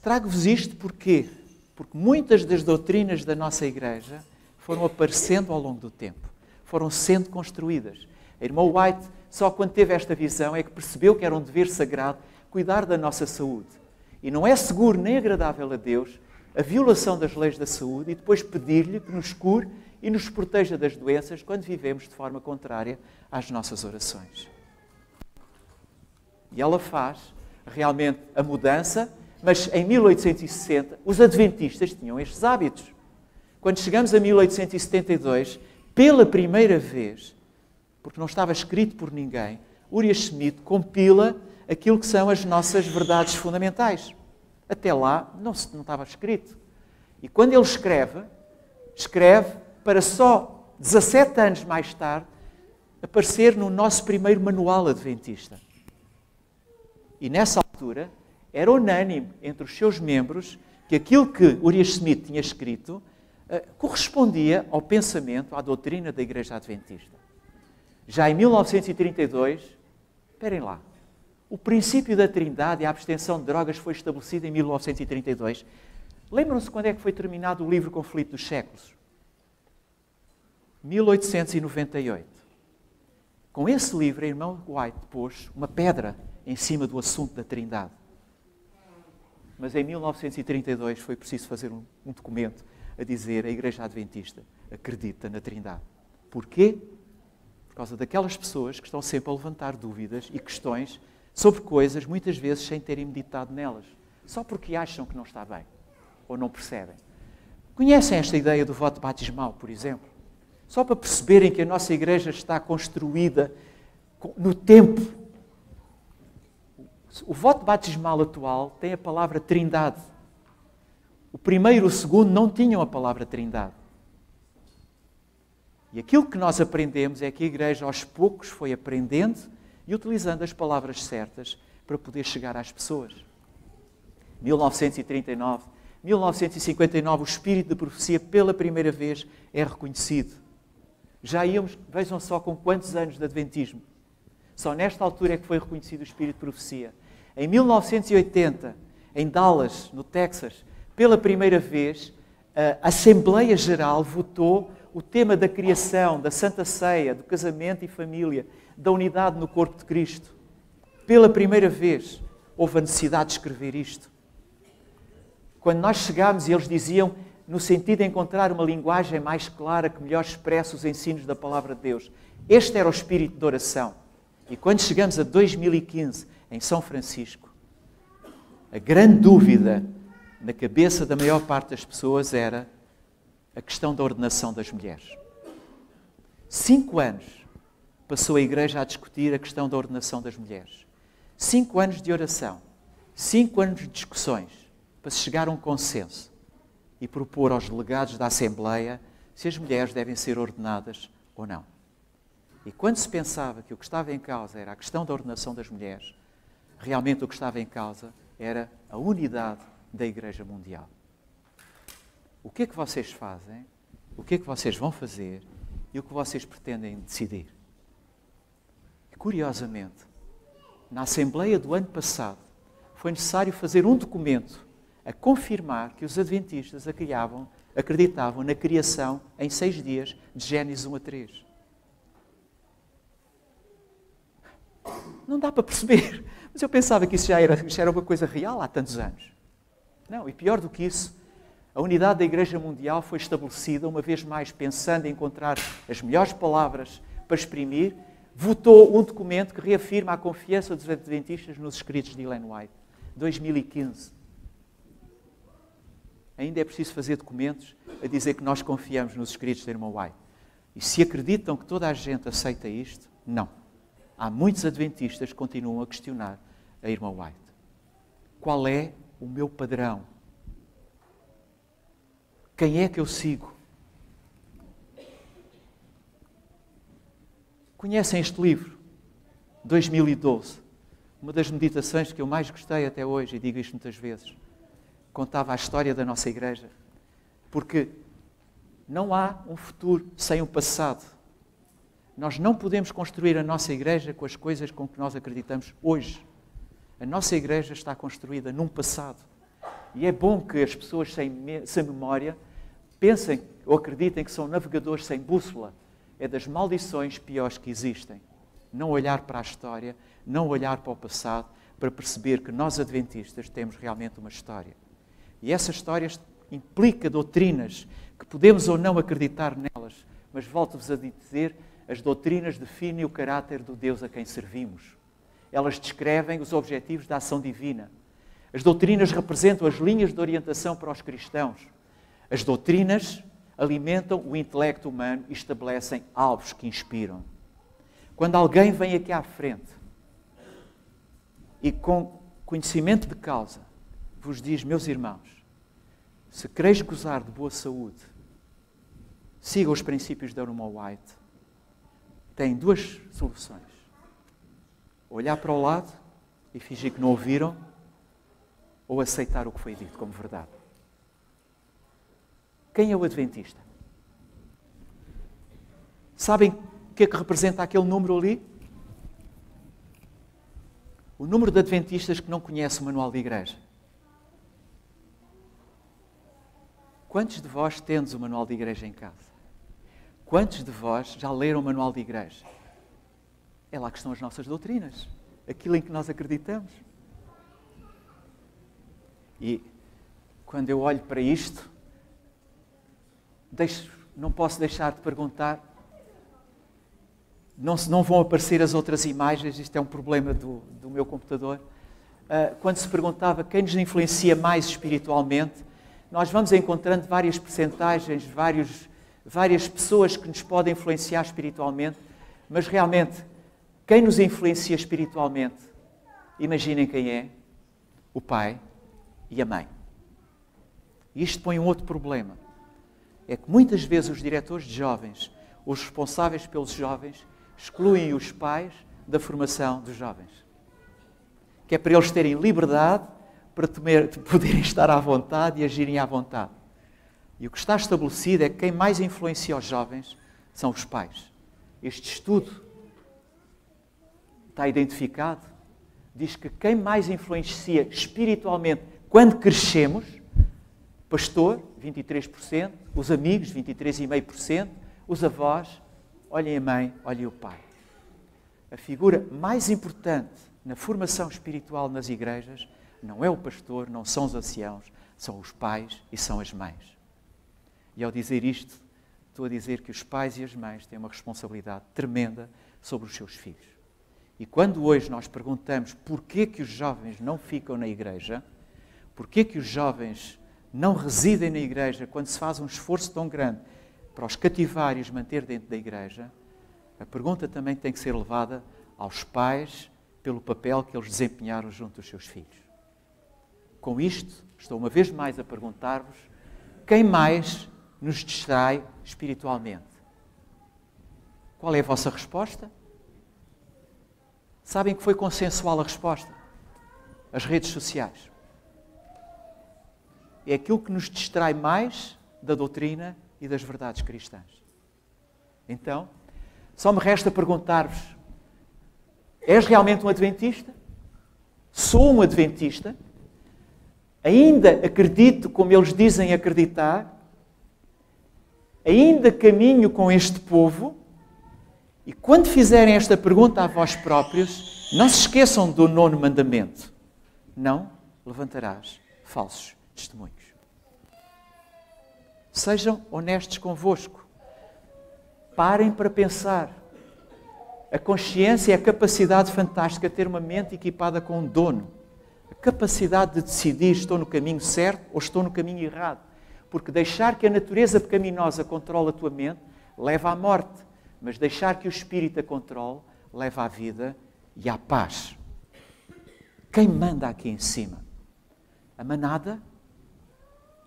Trago-vos isto porquê? Porque muitas das doutrinas da nossa igreja foram aparecendo ao longo do tempo. Foram sendo construídas. A irmã White, só quando teve esta visão, é que percebeu que era um dever sagrado cuidar da nossa saúde. E não é seguro nem agradável a Deus a violação das leis da saúde e depois pedir-lhe que nos cure e nos proteja das doenças quando vivemos de forma contrária às nossas orações. E ela faz realmente a mudança, mas em 1860 os adventistas tinham estes hábitos. Quando chegamos a 1872, pela primeira vez, porque não estava escrito por ninguém, Uriah Smith compila aquilo que são as nossas verdades fundamentais. Até lá não estava escrito. E quando ele escreve para só 17 anos mais tarde aparecer no nosso primeiro manual adventista. E nessa altura era unânime entre os seus membros que aquilo que Urias Smith tinha escrito correspondia ao pensamento, à doutrina da Igreja Adventista. Já em 1932, esperem lá, o princípio da Trindade e a abstenção de drogas foi estabelecido em 1932. Lembram-se quando é que foi terminado o livro Conflito dos Séculos? 1898. Com esse livro, a irmã White pôs uma pedra em cima do assunto da Trindade. Mas em 1932 foi preciso fazer um documento a dizer a Igreja Adventista acredita na Trindade. Porquê? Por causa daquelas pessoas que estão sempre a levantar dúvidas e questões sobre coisas, muitas vezes sem terem meditado nelas, só porque acham que não está bem, ou não percebem. Conhecem esta ideia do voto batismal, por exemplo? Só para perceberem que a nossa Igreja está construída no tempo. O voto batismal atual tem a palavra Trindade. O primeiro e o segundo não tinham a palavra Trindade. E aquilo que nós aprendemos é que a Igreja, aos poucos, foi aprendendo e utilizando as palavras certas para poder chegar às pessoas. 1939, 1959, o espírito de profecia, pela primeira vez, é reconhecido. Já íamos, vejam só com quantos anos de Adventismo. Só nesta altura é que foi reconhecido o espírito de profecia. Em 1980, em Dallas, no Texas, pela primeira vez, a Assembleia Geral votou o tema da criação, da Santa Ceia, do casamento e família, da unidade no corpo de Cristo. Pela primeira vez, houve a necessidade de escrever isto. Quando nós chegámos e eles diziam, no sentido de encontrar uma linguagem mais clara que melhor expresse os ensinos da Palavra de Deus. Este era o espírito de oração. E quando chegamos a 2015, em São Francisco, a grande dúvida na cabeça da maior parte das pessoas era a questão da ordenação das mulheres. 5 anos passou a Igreja a discutir a questão da ordenação das mulheres. 5 anos de oração, 5 anos de discussões, para se chegar a um consenso e propor aos delegados da Assembleia se as mulheres devem ser ordenadas ou não. E quando se pensava que o que estava em causa era a questão da ordenação das mulheres, realmente o que estava em causa era a unidade da Igreja Mundial. O que é que vocês fazem? O que é que vocês vão fazer? E o que vocês pretendem decidir? E, curiosamente, na Assembleia do ano passado, foi necessário fazer um documento a confirmar que os adventistas acreditavam na criação em 6 dias, de Gênesis 1 a 3. Não dá para perceber. Mas eu pensava que isto já era uma coisa real há tantos anos. Não, e pior do que isso, a unidade da Igreja Mundial foi estabelecida, uma vez mais, pensando em encontrar as melhores palavras para exprimir, votou um documento que reafirma a confiança dos adventistas nos escritos de Ellen White, 2015. Ainda é preciso fazer documentos a dizer que nós confiamos nos escritos da irmã White. E se acreditam que toda a gente aceita isto, não. Há muitos adventistas que continuam a questionar a irmã White. Qual é o meu padrão? Quem é que eu sigo? Conhecem este livro? 2012. Uma das meditações que eu mais gostei até hoje, e digo isto muitas vezes, contava a história da nossa Igreja. Porque não há um futuro sem o passado. Nós não podemos construir a nossa Igreja com as coisas com que nós acreditamos hoje. A nossa Igreja está construída num passado. E é bom que as pessoas sem memória pensem ou acreditem que são navegadores sem bússola. É das maldições piores que existem. Não olhar para a história, não olhar para o passado, para perceber que nós adventistas temos realmente uma história. E essa história implica doutrinas que podemos ou não acreditar nelas, mas volto-vos a dizer, as doutrinas definem o caráter do Deus a quem servimos. Elas descrevem os objetivos da ação divina. As doutrinas representam as linhas de orientação para os cristãos. As doutrinas alimentam o intelecto humano e estabelecem alvos que inspiram. Quando alguém vem aqui à frente e com conhecimento de causa vos diz, meus irmãos, se quereis gozar de boa saúde, siga os princípios da Ellen White. Tem duas soluções. Olhar para o lado e fingir que não ouviram, ou aceitar o que foi dito como verdade. Quem é o adventista? Sabem o que é que representa aquele número ali? O número de adventistas que não conhece o manual de igreja. Quantos de vós tendes o manual de igreja em casa? Quantos de vós já leram o manual de igreja? É lá que estão as nossas doutrinas, aquilo em que nós acreditamos. E quando eu olho para isto, não posso deixar de perguntar, não vão aparecer as outras imagens, isto é um problema do meu computador. Quando se perguntava quem nos influencia mais espiritualmente, nós vamos encontrando várias percentagens, várias pessoas que nos podem influenciar espiritualmente, mas realmente, quem nos influencia espiritualmente, imaginem quem é: o pai e a mãe. E isto põe um outro problema. É que muitas vezes os diretores de jovens, os responsáveis pelos jovens, excluem os pais da formação dos jovens. Que é para eles terem liberdade para poderem estar à vontade e agirem à vontade. E o que está estabelecido é que quem mais influencia os jovens são os pais. Este estudo está identificado, diz que quem mais influencia espiritualmente quando crescemos, pastor, 23%, os amigos, 23,5%, os avós, olhem a mãe, olhem o pai. A figura mais importante na formação espiritual nas igrejas não é o pastor, não são os anciãos, são os pais e são as mães. E ao dizer isto, estou a dizer que os pais e as mães têm uma responsabilidade tremenda sobre os seus filhos. E quando hoje nós perguntamos porquê que os jovens não ficam na igreja, porquê que os jovens não residem na igreja quando se faz um esforço tão grande para os cativar e os manter dentro da igreja, a pergunta também tem que ser levada aos pais pelo papel que eles desempenharam junto dos seus filhos. Com isto, estou uma vez mais a perguntar-vos, quem mais nos distrai espiritualmente? Qual é a vossa resposta? Sabem que foi consensual a resposta? As redes sociais. É aquilo que nos distrai mais da doutrina e das verdades cristãs. Então, só me resta perguntar-vos, és realmente um adventista? Sou um adventista? Ainda acredito como eles dizem acreditar? Ainda caminho com este povo? E quando fizerem esta pergunta a vós próprios, não se esqueçam do 9º mandamento. Não levantarás falsos testemunhos. Sejam honestos convosco. Parem para pensar. A consciência é a capacidade fantástica de ter uma mente equipada com um dono. A capacidade de decidir estou no caminho certo ou estou no caminho errado. Porque deixar que a natureza pecaminosa controle a tua mente leva à morte. Mas deixar que o Espírito a controle leva à vida e à paz. Quem manda aqui em cima? A manada?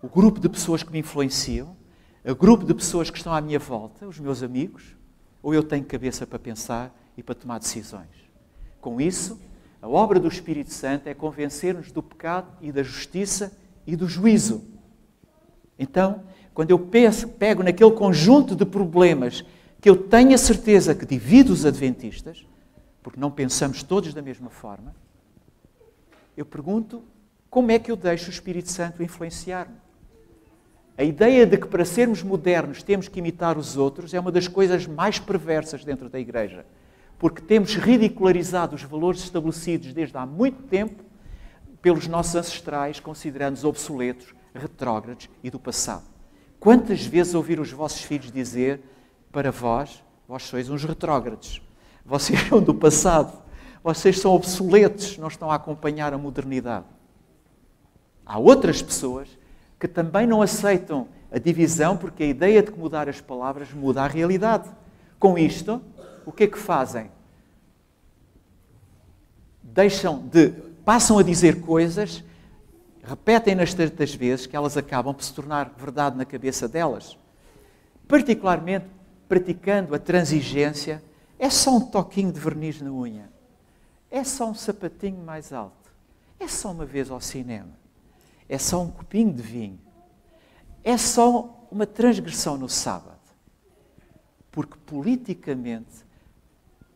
O grupo de pessoas que me influenciam? O grupo de pessoas que estão à minha volta? Os meus amigos? Ou eu tenho cabeça para pensar e para tomar decisões? Com isso, a obra do Espírito Santo é convencer-nos do pecado e da justiça e do juízo. Então, quando eu pego naquele conjunto de problemas que eu tenho a certeza que divide os adventistas, porque não pensamos todos da mesma forma, eu pergunto, como é que eu deixo o Espírito Santo influenciar-me? A ideia de que para sermos modernos temos que imitar os outros é uma das coisas mais perversas dentro da Igreja, porque temos ridicularizado os valores estabelecidos desde há muito tempo pelos nossos ancestrais, considerando-os obsoletos, retrógrados e do passado. Quantas vezes ouviram os vossos filhos dizer para vós sois uns retrógrados, vocês são do passado, vocês são obsoletos, não estão a acompanhar a modernidade. Há outras pessoas que também não aceitam a divisão porque a ideia de que mudar as palavras muda a realidade. Com isto, o que é que fazem? passam a dizer coisas, repetem-nas tantas vezes que elas acabam por se tornar verdade na cabeça delas. Particularmente praticando a transigência, é só um toquinho de verniz na unha, é só um sapatinho mais alto, é só uma vez ao cinema, é só um copinho de vinho, é só uma transgressão no sábado, porque politicamente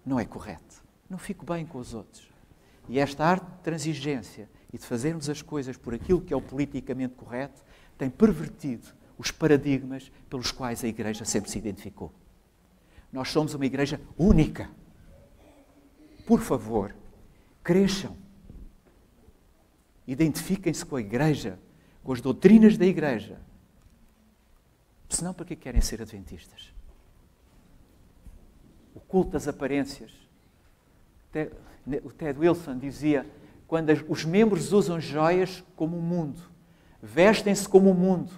não é correto, não fico bem com os outros. E esta arte de transigência e de fazermos as coisas por aquilo que é o politicamente correto tem pervertido os paradigmas pelos quais a Igreja sempre se identificou. Nós somos uma Igreja única. Por favor, cresçam. Identifiquem-se com a Igreja, com as doutrinas da Igreja. Senão, para que querem ser adventistas? O culto das aparências. O Ted Wilson dizia, quando os membros usam joias como o mundo, vestem-se como o mundo,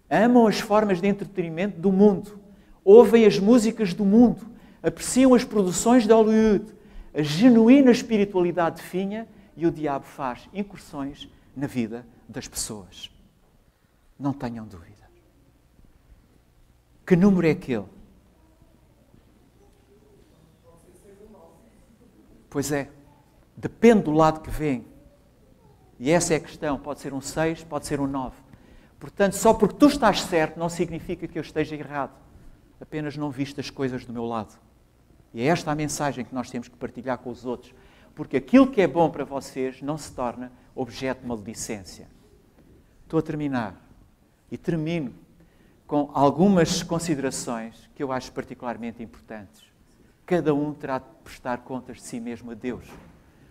amam as formas de entretenimento do mundo, ouvem as músicas do mundo, apreciam as produções de Hollywood, a genuína espiritualidade definha, e o diabo faz incursões na vida das pessoas. Não tenham dúvida. Que número é aquele? Pois é, depende do lado que vem. E essa é a questão. Pode ser um 6, pode ser um 9. Portanto, só porque tu estás certo não significa que eu esteja errado. Apenas não viste as coisas do meu lado. E é esta a mensagem que nós temos que partilhar com os outros. Porque aquilo que é bom para vocês não se torna objeto de maledicência. Estou a terminar. E termino com algumas considerações que eu acho particularmente importantes. Cada um terá de prestar contas de si mesmo a Deus.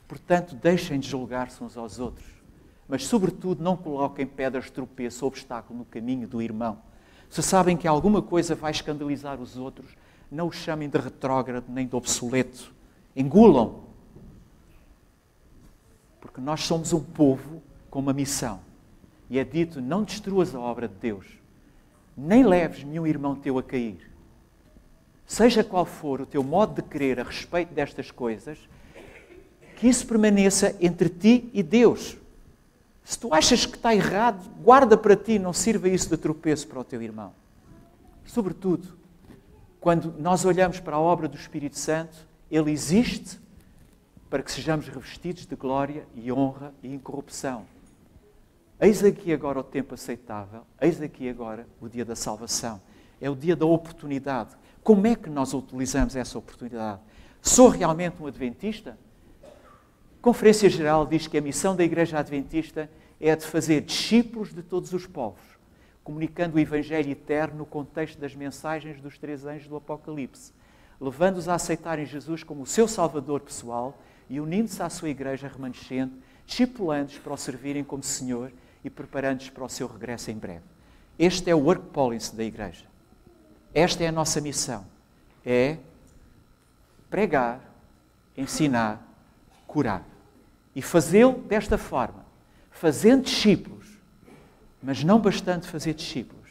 Portanto, deixem de julgar-se uns aos outros. Mas, sobretudo, não coloquem pedras de tropeço ou obstáculo no caminho do irmão. Se sabem que alguma coisa vai escandalizar os outros, não o chamem de retrógrado nem de obsoleto. Engulam. Porque nós somos um povo com uma missão. E é dito, não destruas a obra de Deus. Nem leves nenhum irmão teu a cair. Seja qual for o teu modo de querer a respeito destas coisas, que isso permaneça entre ti e Deus. Se tu achas que está errado, guarda para ti, não sirva isso de tropeço para o teu irmão. Sobretudo, quando nós olhamos para a obra do Espírito Santo, ele existe para que sejamos revestidos de glória e honra e incorrupção. Eis aqui agora o tempo aceitável, eis aqui agora o dia da salvação. É o dia da oportunidade. Como é que nós utilizamos essa oportunidade? Sou realmente um adventista? A Conferência Geral diz que a missão da Igreja Adventista é a de fazer discípulos de todos os povos, comunicando o Evangelho eterno no contexto das mensagens dos 3 anjos do Apocalipse, levando-os a aceitarem Jesus como o seu Salvador pessoal e unindo-se à sua Igreja remanescente, discipulando-os para o servirem como Senhor e preparando-os para o seu regresso em breve. Este é o work policy da Igreja. Esta é a nossa missão. É pregar, ensinar, curar. E fazê-lo desta forma. Fazendo discípulos. Mas não bastante fazer discípulos.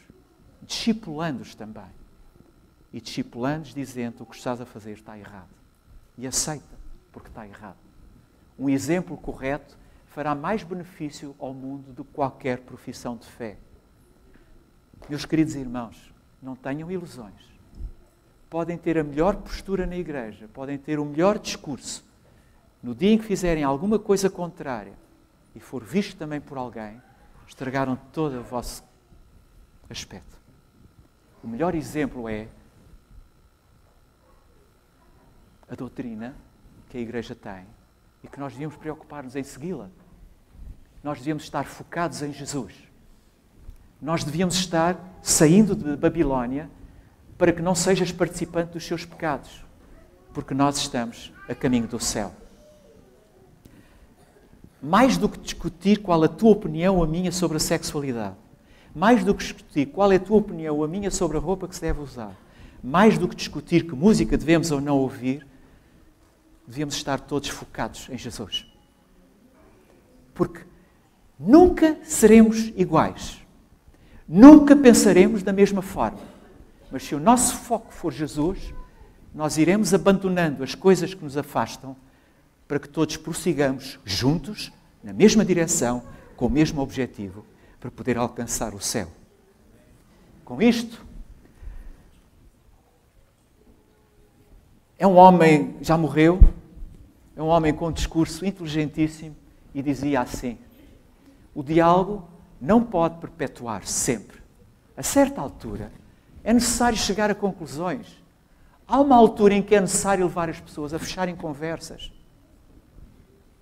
Discipulando-os também. E discipulando-os dizendo o que estás a fazer está errado. E aceita, porque está errado. Um exemplo correto fará mais benefício ao mundo do que qualquer profissão de fé. Meus queridos irmãos, não tenham ilusões. Podem ter a melhor postura na igreja, podem ter o melhor discurso. No dia em que fizerem alguma coisa contrária e for visto também por alguém, estragaram todo o vosso aspecto. O melhor exemplo é a doutrina que a igreja tem e que nós devíamos preocupar-nos em segui-la. Nós devíamos estar focados em Jesus. Nós devíamos estar saindo de Babilónia para que não sejas participante dos seus pecados, porque nós estamos a caminho do céu. Mais do que discutir qual a tua opinião ou a minha sobre a sexualidade, mais do que discutir qual é a tua opinião ou a minha sobre a roupa que se deve usar, mais do que discutir que música devemos ou não ouvir, devíamos estar todos focados em Jesus. Porque nunca seremos iguais. Nunca pensaremos da mesma forma. Mas se o nosso foco for Jesus, nós iremos abandonando as coisas que nos afastam para que todos prossigamos juntos, na mesma direção, com o mesmo objetivo, para poder alcançar o céu. Com isto, é um homem, já morreu, é um homem com um discurso inteligentíssimo e dizia assim: o diálogo não pode perpetuar-se sempre. A certa altura é necessário chegar a conclusões. Há uma altura em que é necessário levar as pessoas a fecharem conversas.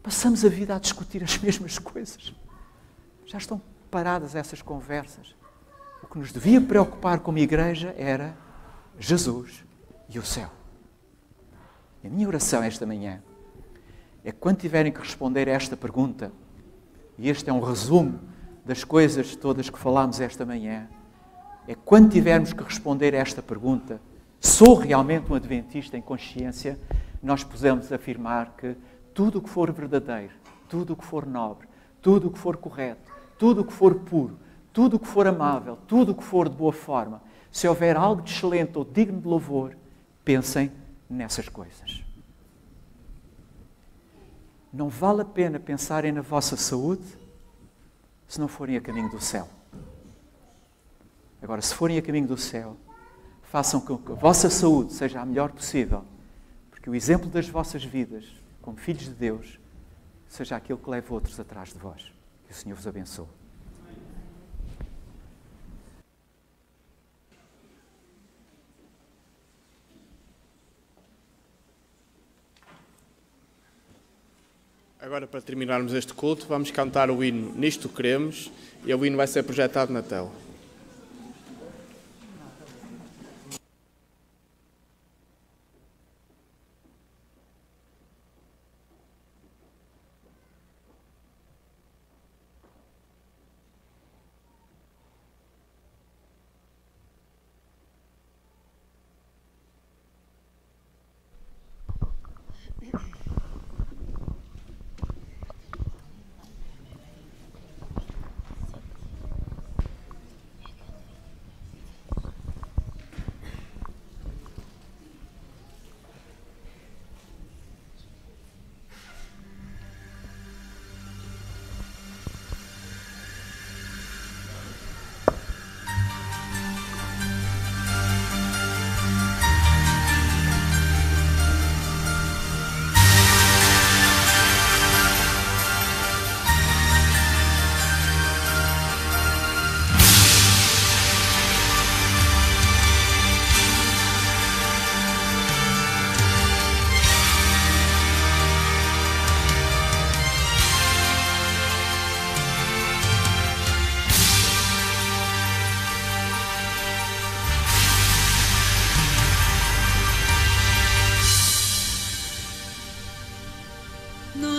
Passamos a vida a discutir as mesmas coisas. Já estão paradas essas conversas. O que nos devia preocupar como igreja era Jesus e o céu. E a minha oração esta manhã é que quando tiverem que responder a esta pergunta, e este é um resumo das coisas todas que falámos esta manhã, é que quando tivermos que responder a esta pergunta, sou realmente um adventista em consciência, nós possamos afirmar que tudo o que for verdadeiro, tudo o que for nobre, tudo o que for correto, tudo o que for puro, tudo o que for amável, tudo o que for de boa forma, se houver algo de excelente ou digno de louvor, pensem nessas coisas. Não vale a pena pensarem na vossa saúde se não forem a caminho do céu. Agora, se forem a caminho do céu, façam com que a vossa saúde seja a melhor possível, porque o exemplo das vossas vidas, como filhos de Deus, seja aquele que leve outros atrás de vós. Que o Senhor vos abençoe. Agora, para terminarmos este culto, vamos cantar o hino Nisto Queremos, e o hino vai ser projetado na tela.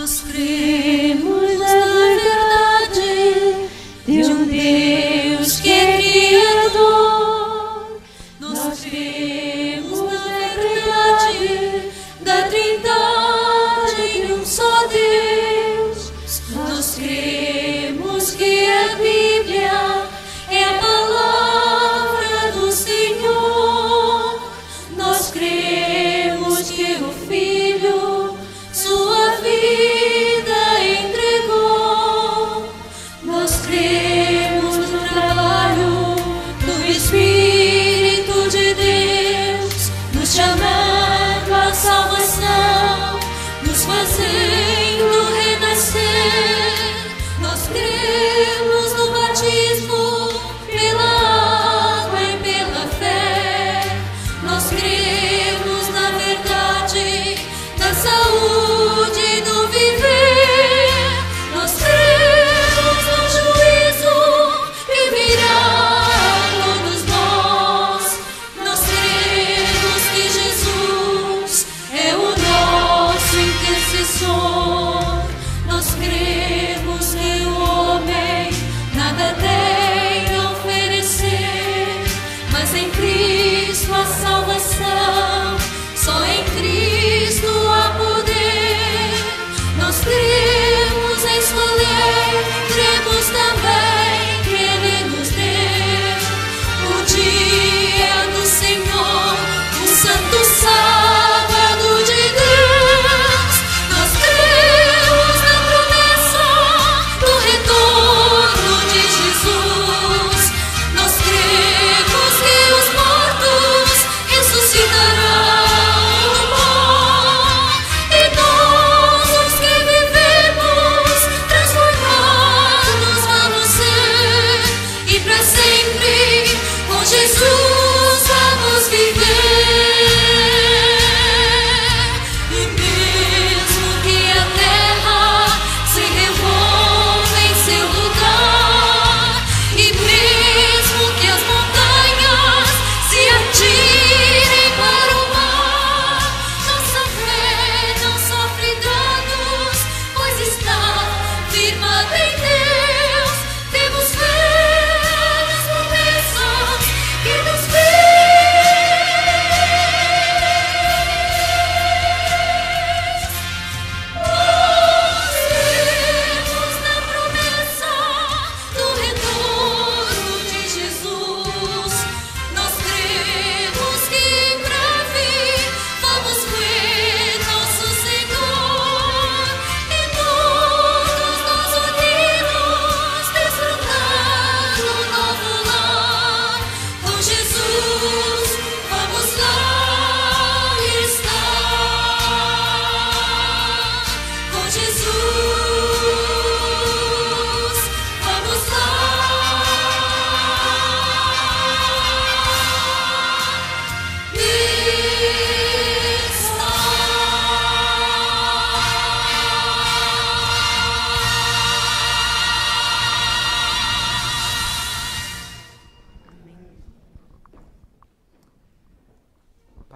Nós cremos na verdade de um Deus que é Criador. Nós cremos na verdade da Trindade em um só Deus. Nós cremos que a Bíblia é a palavra do Senhor. Nós cremos que o Filho sua vida entregou. Nós cremos no trabalho do Espírito de Deus, nos chamando à salvação, nos fazendo renascer. Nós cremos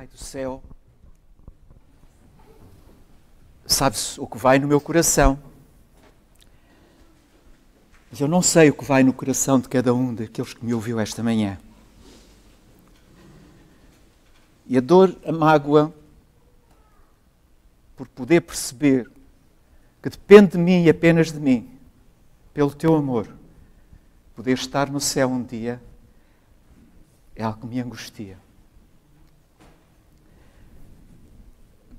Pai do céu, sabes o que vai no meu coração. Mas eu não sei o que vai no coração de cada um daqueles que me ouviu esta manhã. E a dor, a mágoa, por poder perceber que depende de mim e apenas de mim, pelo teu amor, poder estar no céu um dia, é algo que me angustia.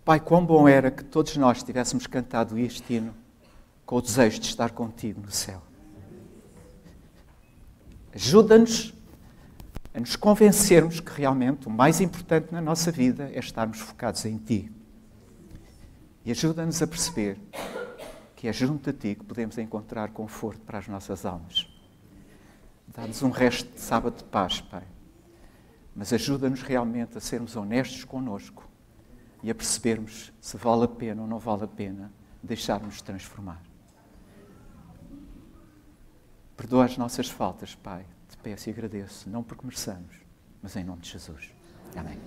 Pai, quão bom era que todos nós tivéssemos cantado este hino com o desejo de estar contigo no céu. Ajuda-nos a nos convencermos que realmente o mais importante na nossa vida é estarmos focados em Ti. E ajuda-nos a perceber que é junto a Ti que podemos encontrar conforto para as nossas almas. Dá-nos um resto de sábado de paz, Pai. Mas ajuda-nos realmente a sermos honestos connosco e a percebermos se vale a pena ou não vale a pena deixarmos transformar. Perdoa as nossas faltas, Pai. Te peço e agradeço, não porque mereçamos, mas em nome de Jesus. Amém.